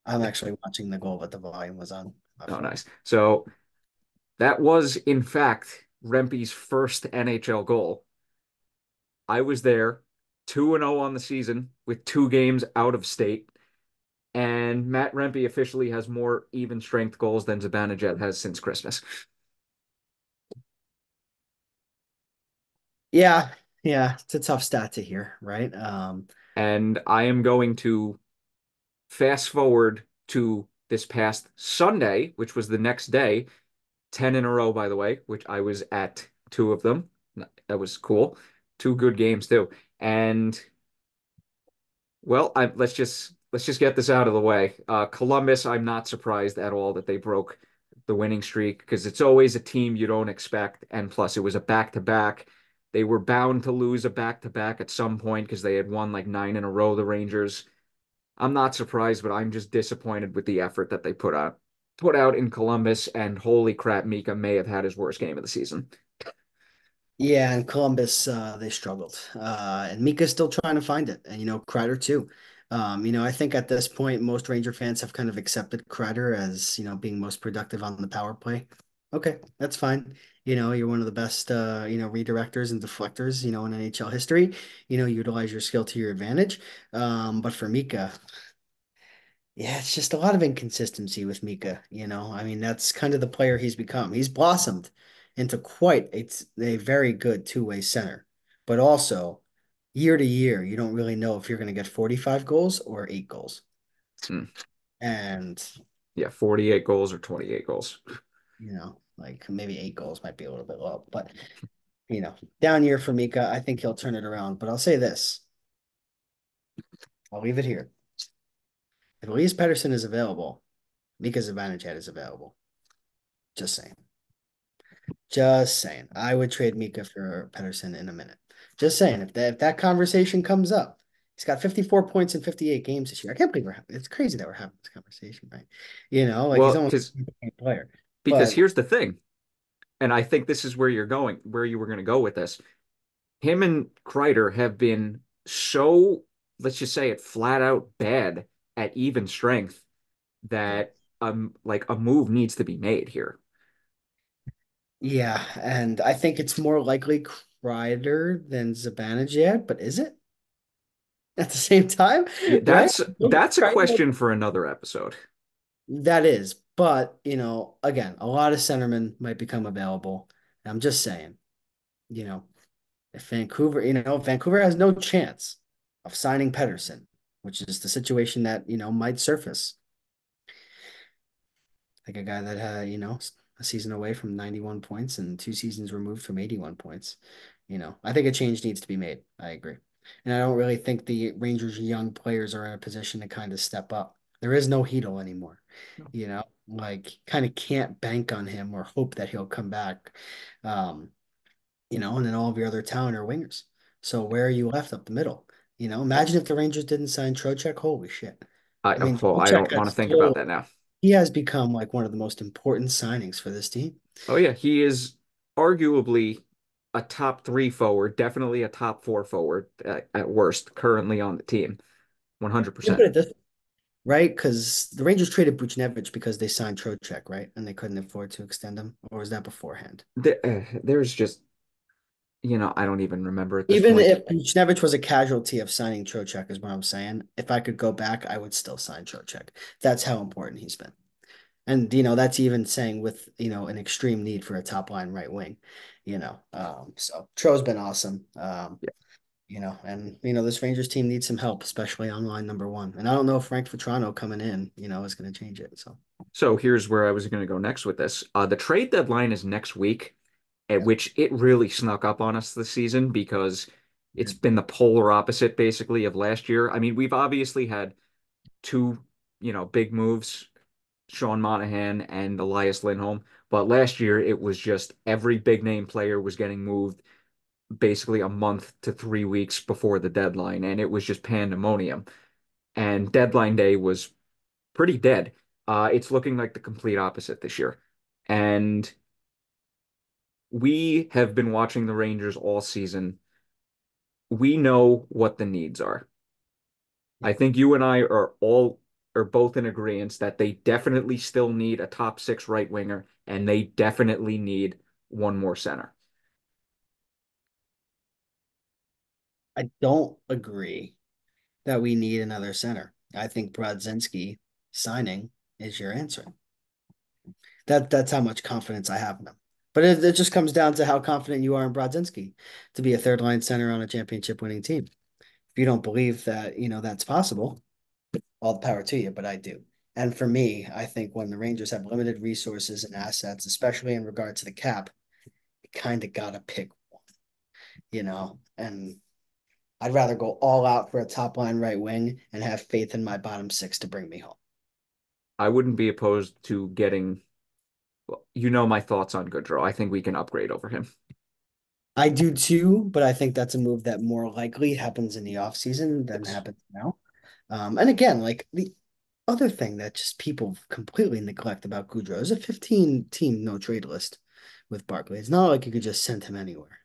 I'm actually watching the goal, but the volume was on my Oh, phone. nice. So that was, in fact, Rempe's first NHL goal. I was there, 2-0 on the season with 2 games out of state, and Matt Rempe officially has more even strength goals than Zibanejad has since Christmas. Yeah, yeah, it's a tough stat to hear, right? And I am going to fast forward to this past Sunday, which was the next day, 10 in a row, by the way, which I was at 2 of them. That was cool. 2 good games too. And well, let's just get this out of the way. Columbus, I'm not surprised at all that they broke the winning streak because it's always a team you don't expect. And plus, it was a back-to-back. They were bound to lose a back-to-back at some point because they had won like 9 in a row, the Rangers. I'm not surprised, but I'm just disappointed with the effort that they put out in Columbus. And holy crap, Mika may have had his worst game of the season. Yeah, and Columbus, they struggled. And Mika's still trying to find it. And, Kreider too. I think at this point, most Ranger fans have kind of accepted Kreider as, being most productive on the power play. Okay, that's fine. You're one of the best, redirectors and deflectors, in NHL history. Utilize your skill to your advantage. But for Mika, yeah, it's just a lot of inconsistency with Mika, I mean, that's kind of the player he's become. He's blossomed into quite a very good two-way center. But also, year to year, you don't really know if you're going to get 45 goals or 8 goals. Hmm. And, Yeah, 48 goals or 28 goals. like maybe 8 goals might be a little bit low. But, down year for Mika, I think he'll turn it around. But I'll say this, I'll leave it here. If Elias Pettersson is available, Mika Zibanejad is available. Just saying. Just saying. I would trade Mika for Pedersen in a minute. Just saying. If that conversation comes up, he's got 54 points in 58 games this year. I can't believe we're having it's crazy that we're having this conversation, right? Like he's Well, almost because a player. because But here's the thing, and I think this is where you were going to go with this. Him and Kreider have been so, let's just say it flat out bad at even strength yeah. that like a move needs to be made here. Yeah, and I think it's more likely Kreider than Zibanejad, but is it at the same time? Yeah, Right? that's a Kreider, question for another episode. that is, but again, a lot of centermen might become available. I'm just saying, you know, if Vancouver has no chance of signing Pedersen, which is the situation that, might surface. Like a guy that had, a season away from 91 points and 2 seasons removed from 81 points. I think a change needs to be made. I agree. And I don't really think the Rangers' young players are in a position to kind of step up. There is no Heedle anymore, like kind of can't bank on him or hope that he'll come back. Um, and then all of your other talent are wingers. So where are you left up the middle? Imagine if the Rangers didn't sign Trocheck. Holy shit. I mean, I Trocheck don't want to has think about told that now. he has become like one of the most important signings for this team. Oh yeah, he is arguably a top 3 forward, definitely a top 4 forward at worst, currently on the team, You 100%. put it this way, right? Because the Rangers traded Buchnevich because they signed Trocheck, right? And they couldn't afford to extend him, or was that beforehand? There's just, I don't even remember at this Even point. if Buchnevich was a casualty of signing Trocheck, is what I'm saying. If I could go back, I would still sign Trocheck. That's how important he's been. And that's even saying with an extreme need for a top line right wing, so Tro's been awesome. And this Rangers team needs some help, especially on line number one. And I don't know if Frank Vetrano coming in, is going to change it. So So here's where I was going to go next with this. The trade deadline is next week, at yeah, which it really snuck up on us this season because it's weird. been the polar opposite basically of last year. I mean, we've obviously had two, big moves, Sean Monahan and Elias Lindholm, but last year it was just every big name player was getting moved. basically a month to 3 weeks before the deadline, and it was just pandemonium. And deadline day was pretty dead. It's looking like the complete opposite this year. And we have been watching the Rangers all season. We know what the needs are. I Yeah. think you and I are both in agreement that they definitely still need a top six right winger, and they definitely need one more center. I don't agree that we need another center. I think Brodzinski signing is your answer. That's how much confidence I have in him. But it just comes down to how confident you are in Brodzinski to be a third line center on a championship winning team. If you don't believe that, that's possible, all the power to you, but I do. And for me, I think when the Rangers have limited resources and assets, especially in regard to the cap, you kind of got to pick one, and I'd rather go all out for a top line right wing and have faith in my bottom six to bring me home. I wouldn't be opposed to getting, well, you know my thoughts on Goodrow. I think we can upgrade over him. I do too, but I think that's a move that more likely happens in the offseason than Yes. happens now. And again, like the other thing that just people completely neglect about Goudreau is a 15 team no trade list with Barkley. It's not like you could just send him anywhere.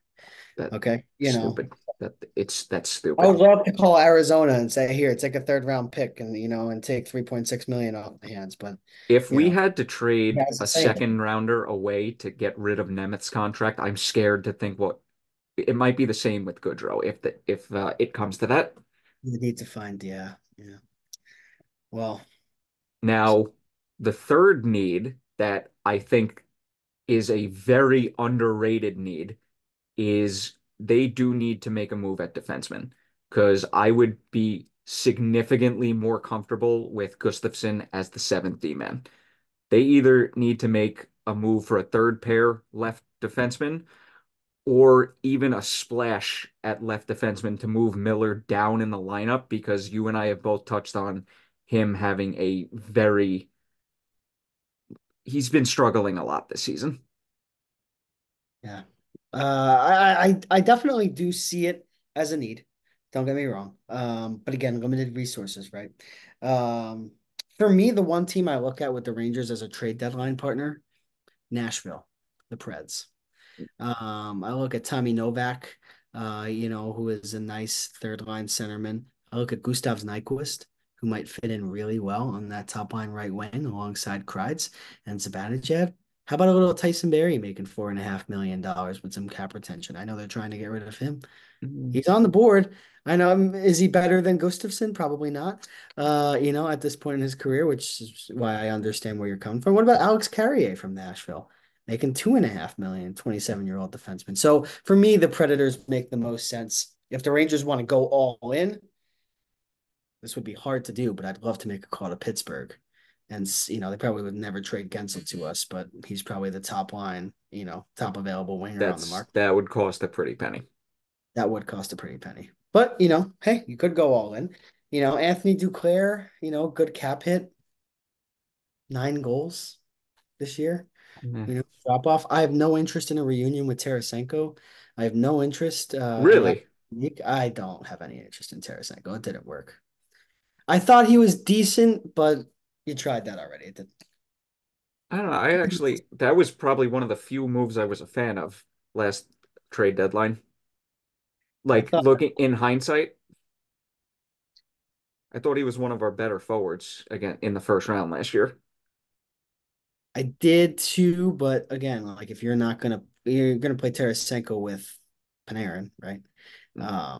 That Okay. stupid. That's I would stupid. love to call Arizona and say, here, take a third round pick and take 3.6 million off my hands. But, If you we know, had to he trade a hasn't say anything. second rounder away to get rid of Nemeth's contract, I'm scared to think what it might be the same with Goodrow if it comes to that. You need to find, yeah, yeah. Well, Now, the third need that I think is a very underrated need is they do need to make a move at defenseman because I would be significantly more comfortable with Gustafsson as the seventh D man. They either need to make a move for a third pair left defenseman or even a splash at left defenseman to move Miller down in the lineup because you and I have both touched on him having a very he's been struggling a lot this season. yeah. I definitely do see it as a need. Don't get me wrong. But again, limited resources, right? Um, for me, the one team I look at with the Rangers as a trade deadline partner, Nashville, the Preds. I look at Tommy Novak, who is a nice third line centerman. I look at Gustav Nyquist, who might fit in really well on that top line right wing alongside Kreider and Zibanejad. How about a little Tyson Barrie making $4.5 million with some cap retention? I know they're trying to get rid of him. Mm. He's on the board. I know. Is he better than Gustafsson? Probably not. At this point in his career, which is why I understand where you're coming from. What about Alex Carrier from Nashville? Making 2.5 million, 27-year-old defenseman. So for me, the Predators make the most sense. If the Rangers want to go all in, this would be hard to do, but I'd love to make a call to Pittsburgh. And they probably would never trade Gensel to us, but he's probably the top line, top available winger on the market. That would cost a pretty penny. That would cost a pretty penny. But, hey, you could go all in. Anthony Duclair, good cap hit, 9 goals this year. Eh. Drop off. I have no interest in a reunion with Tarasenko. I have no interest in Really? I don't have any interest in Tarasenko. It didn't work. I thought he was decent, but you tried that already. It didn't. I don't know. That was probably one of the few moves I was a fan of last trade deadline. I Like thought looking in hindsight, I thought he was one of our better forwards again in the first round last year. I did too, but again, like if you're gonna play Tarasenko with Panarin, right? Mhm. Uh,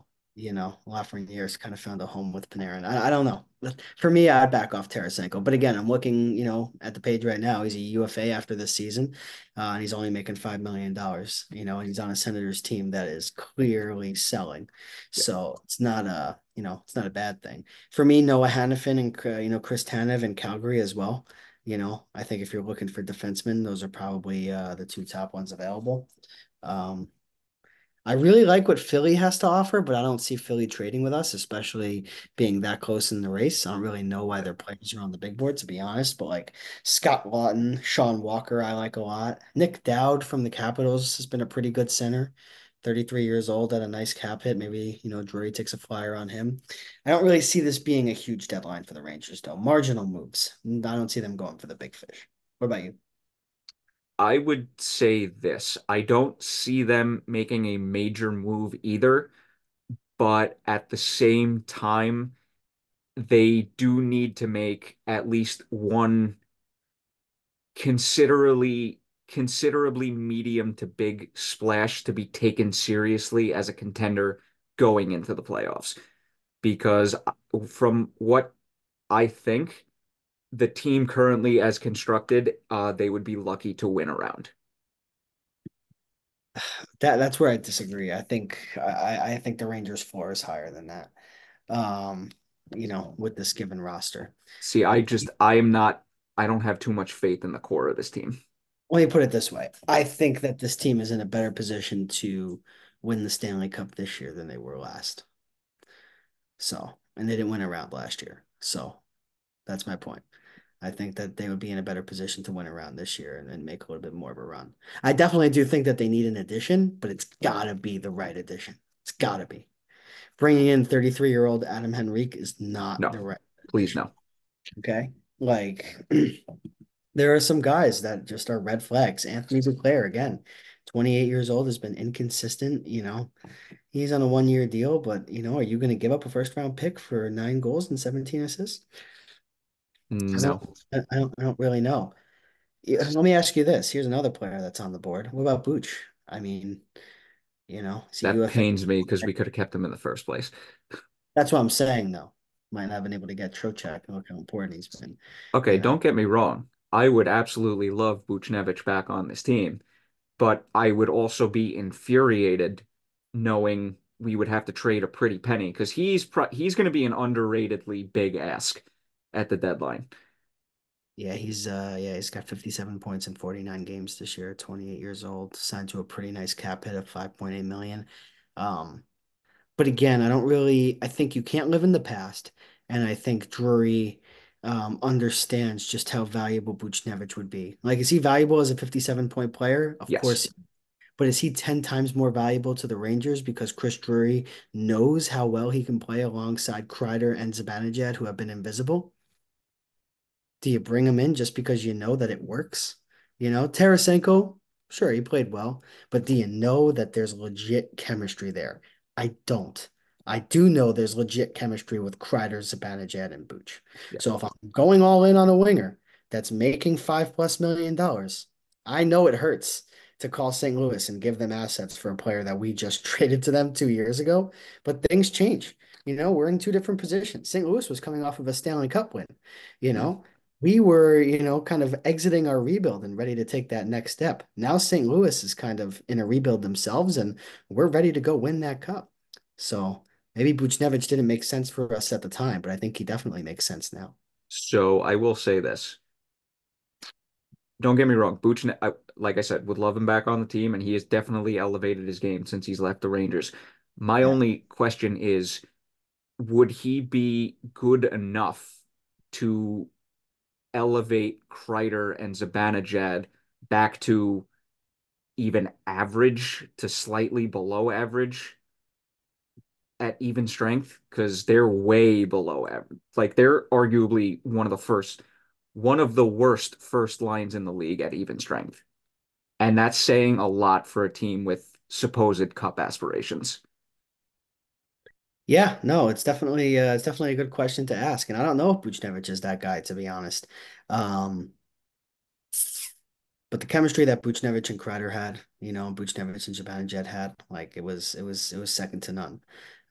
Lafreniere's kind of found a home with Panarin. I don't know. For me, I'd back off Tarasenko. But again, I'm looking, at the page right now. He's a UFA after this season, and he's only making $5 million. And he's on a Senators team that is clearly selling. Yeah. So it's not a bad thing. For me, Noah Hannafin and Chris Tanev in Calgary as well. I think if you're looking for defensemen, those are probably the two top ones available. Um, I really like what Philly has to offer, but I don't see Philly trading with us, especially being that close in the race. I don't really know why their players are on the big board, to be honest. But like Scott Lawton, Sean Walker, I like a lot. Nick Dowd from the Capitals has been a pretty good center. 33 years old at a nice cap hit. Maybe, Drury takes a flyer on him. I don't really see this being a huge deadline for the Rangers, though. Marginal moves. I don't see them going for the big fish. What about you? I would say this. I don't see them making a major move either, but at the same time, they do need to make at least one considerably medium to big splash to be taken seriously as a contender going into the playoffs. Because from what I think, the team currently as constructed, they would be lucky to win a round. That's where I disagree. I think the Rangers floor is higher than that. Um, with this given roster. See, Like, I am not, I don't have too much faith in the core of this team. let me put it this way. I think that this team is in a better position to win the Stanley Cup this year than they were last. So, and they didn't win a round last year. So that's my point. I think that they would be in a better position to win a round this year and then make a little bit more of a run. I definitely do think that they need an addition, but it's gotta be the right addition. It's gotta be. Bringing in 33-year-old Adam Henrique is not No, the right please addition. no. Okay. Like there are some guys that just are red flags. Anthony Duclair, again, 28 years old, has been inconsistent. He's on a 1 year deal, but are you going to give up a first round pick for 9 goals and 17 assists? I No. don't, I don't really know. Yeah, let me ask you this. Here's another player that's on the board. What about Booch? I mean, he's a That UFA. pains me because we could have kept him in the first place. That's what I'm saying, though. Might not have been able to get Trocheck and look how important he's been, Okay, you know. don't get me wrong. I would absolutely love Buchnevich back on this team, but I would also be infuriated knowing we would have to trade a pretty penny because he's going to be an underratedly big ask at the deadline. Yeah, he's got 57 points in 49 games this year, 28 years old, signed to a pretty nice cap hit of 5.8 million. Um, but again, I think you can't live in the past, and I think Drury understands just how valuable Buchnevich would be. Like, is he valuable as a 57 point player? Of Yes. course, but is he 10 times more valuable to the Rangers because Chris Drury knows how well he can play alongside Kreider and Zibanejad, who have been invisible? Do you bring him in just because you know that it works? Tarasenko, sure, he played well, but do you know that there's legit chemistry there? I don't. I do know there's legit chemistry with Kreider, Zibanejad, and Booch. Yeah. So if I'm going all in on a winger that's making $5+ million, I know it hurts to call St. Louis and give them assets for a player that we just traded to them 2 years ago. But things change. We're in two different positions. St. Louis was coming off of a Stanley Cup win. You Yeah. know, we were, kind of exiting our rebuild and ready to take that next step. Now St. Louis is kind of in a rebuild themselves, and we're ready to go win that cup. So maybe Buchnevich didn't make sense for us at the time, but I think he definitely makes sense now. So I will say this. Don't get me wrong. Like I said, would love him back on the team, and he has definitely elevated his game since he's left the Rangers. My Yeah. only question is, would he be good enough to elevate Kreider and Zibanejad back to even average to slightly below average at even strength? Because they're way below average. Like they're arguably one of the worst first lines in the league at even strength. And that's saying a lot for a team with supposed cup aspirations. Yeah, no, it's definitely a good question to ask. And I don't know if Buchnevich is that guy, to be honest. Um, But the chemistry that Buchnevich and Kreider had, Buchnevich and Zibanejad had, like it was second to none.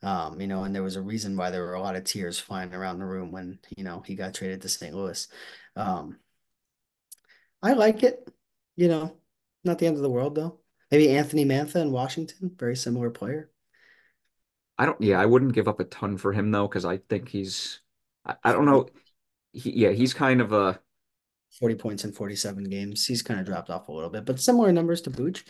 And there was a reason why there were a lot of tears flying around the room when, he got traded to St. Louis. Um, I like it, you know, not the end of the world though. Maybe Anthony Mantha in Washington, very similar player. I wouldn't give up a ton for him though, because I think I don't know. He's kind of a, 40 points in 47 games. He's kind of dropped off a little bit, but similar numbers to Booch,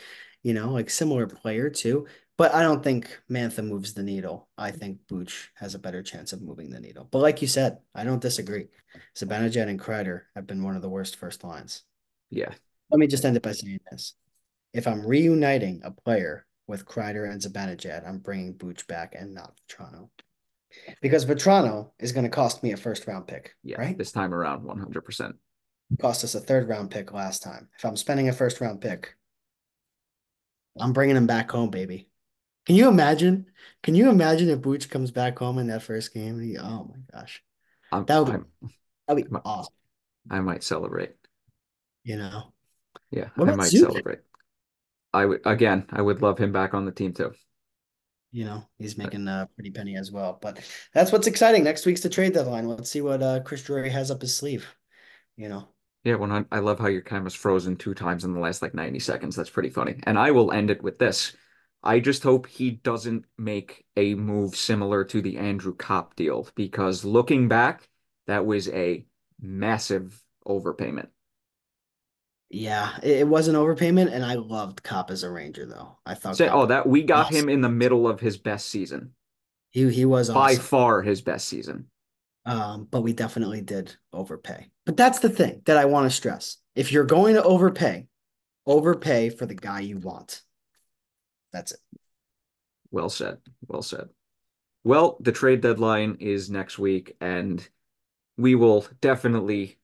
like similar player too. But I don't think Mantha moves the needle. I think Booch has a better chance of moving the needle. But like you said, I don't disagree. Zibanejad and Kreider have been one of the worst first lines. yeah, Let me just end it by saying this. If I'm reuniting a player with Kreider and Zibanejad, I'm bringing Booch back and not Vetrano. Because Vetrano is going to cost me a first round pick, Yeah, right? this time around, 100%. Cost us a third round pick last time. If I'm spending a first round pick, I'm bringing him back home, baby. Can you imagine? Can you imagine if Booch comes back home in that first game? Oh my gosh, I'm, that would be I'm, that'd be I awesome. I might celebrate. You know. Yeah, What I about might Zubin? celebrate. I would love him back on the team too. He's But making a pretty penny as well. But that's what's exciting. Next week's the trade deadline. Let's see what Chris Drury has up his sleeve. You know. yeah, I love how your camera's frozen 2 times in the last like 90 seconds. That's pretty funny. And I will end it with this. I just hope he doesn't make a move similar to the Andrew Kopp deal because looking back, that was a massive overpayment. Yeah, it was an overpayment, and I loved Cop as a Ranger, though. I thought Say, Cop oh, was that we got him awesome. in the middle of his best season, He was by awesome. far his best season. But we definitely did overpay. But that's the thing that I want to stress. If you're going to overpay, overpay for the guy you want. That's it. Well said. Well said. Well, the trade deadline is next week, and we will definitely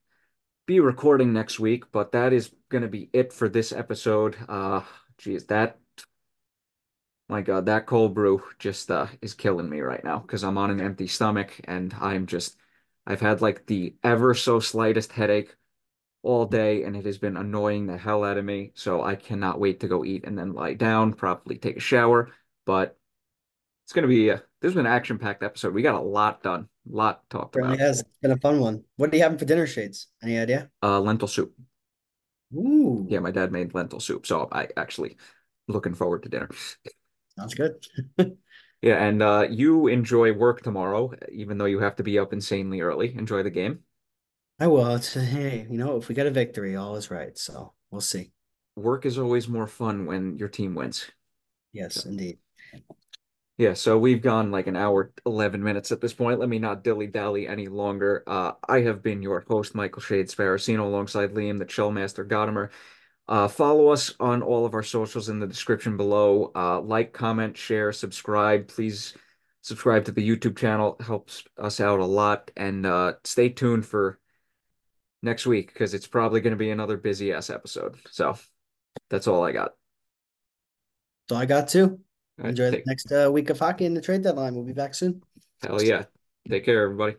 be recording next week, but that is going to be it for this episode. Geez, my God, that cold brew just is killing me right now because I'm on an empty stomach and I've had like the ever so slightest headache all day and it has been annoying the hell out of me. So I cannot wait to go eat and then lie down, probably take a shower. But it's going to be, this has been an action-packed episode. We got a lot done, a lot talked Certainly about. has. It's been a fun one. What do you have for dinner shades? Any idea? Lentil soup. Yeah, Ooh, my dad made lentil soup, so I actually looking forward to dinner. sounds good. Yeah, and you enjoy work tomorrow, even though you have to be up insanely early. Enjoy the game. I will. Hey, if we get a victory, all is right. So we'll see. Work is always more fun when your team wins. Yes, So, indeed. yeah, so we've gone like an hour, 11 minutes at this point. Let me not dilly-dally any longer. I have been your host, Michael Shade Sparacino, alongside Liam, the Chillmaster Godimer. Follow us on all of our socials in the description below. Like, comment, share, subscribe. Please subscribe to the YouTube channel. It helps us out a lot. And stay tuned for next week because it's probably going to be another busy ass episode. So that's all I got. So I got two. All right, Enjoy the next week of hockey and the trade deadline. We'll be back soon. hell yeah. Take care, everybody.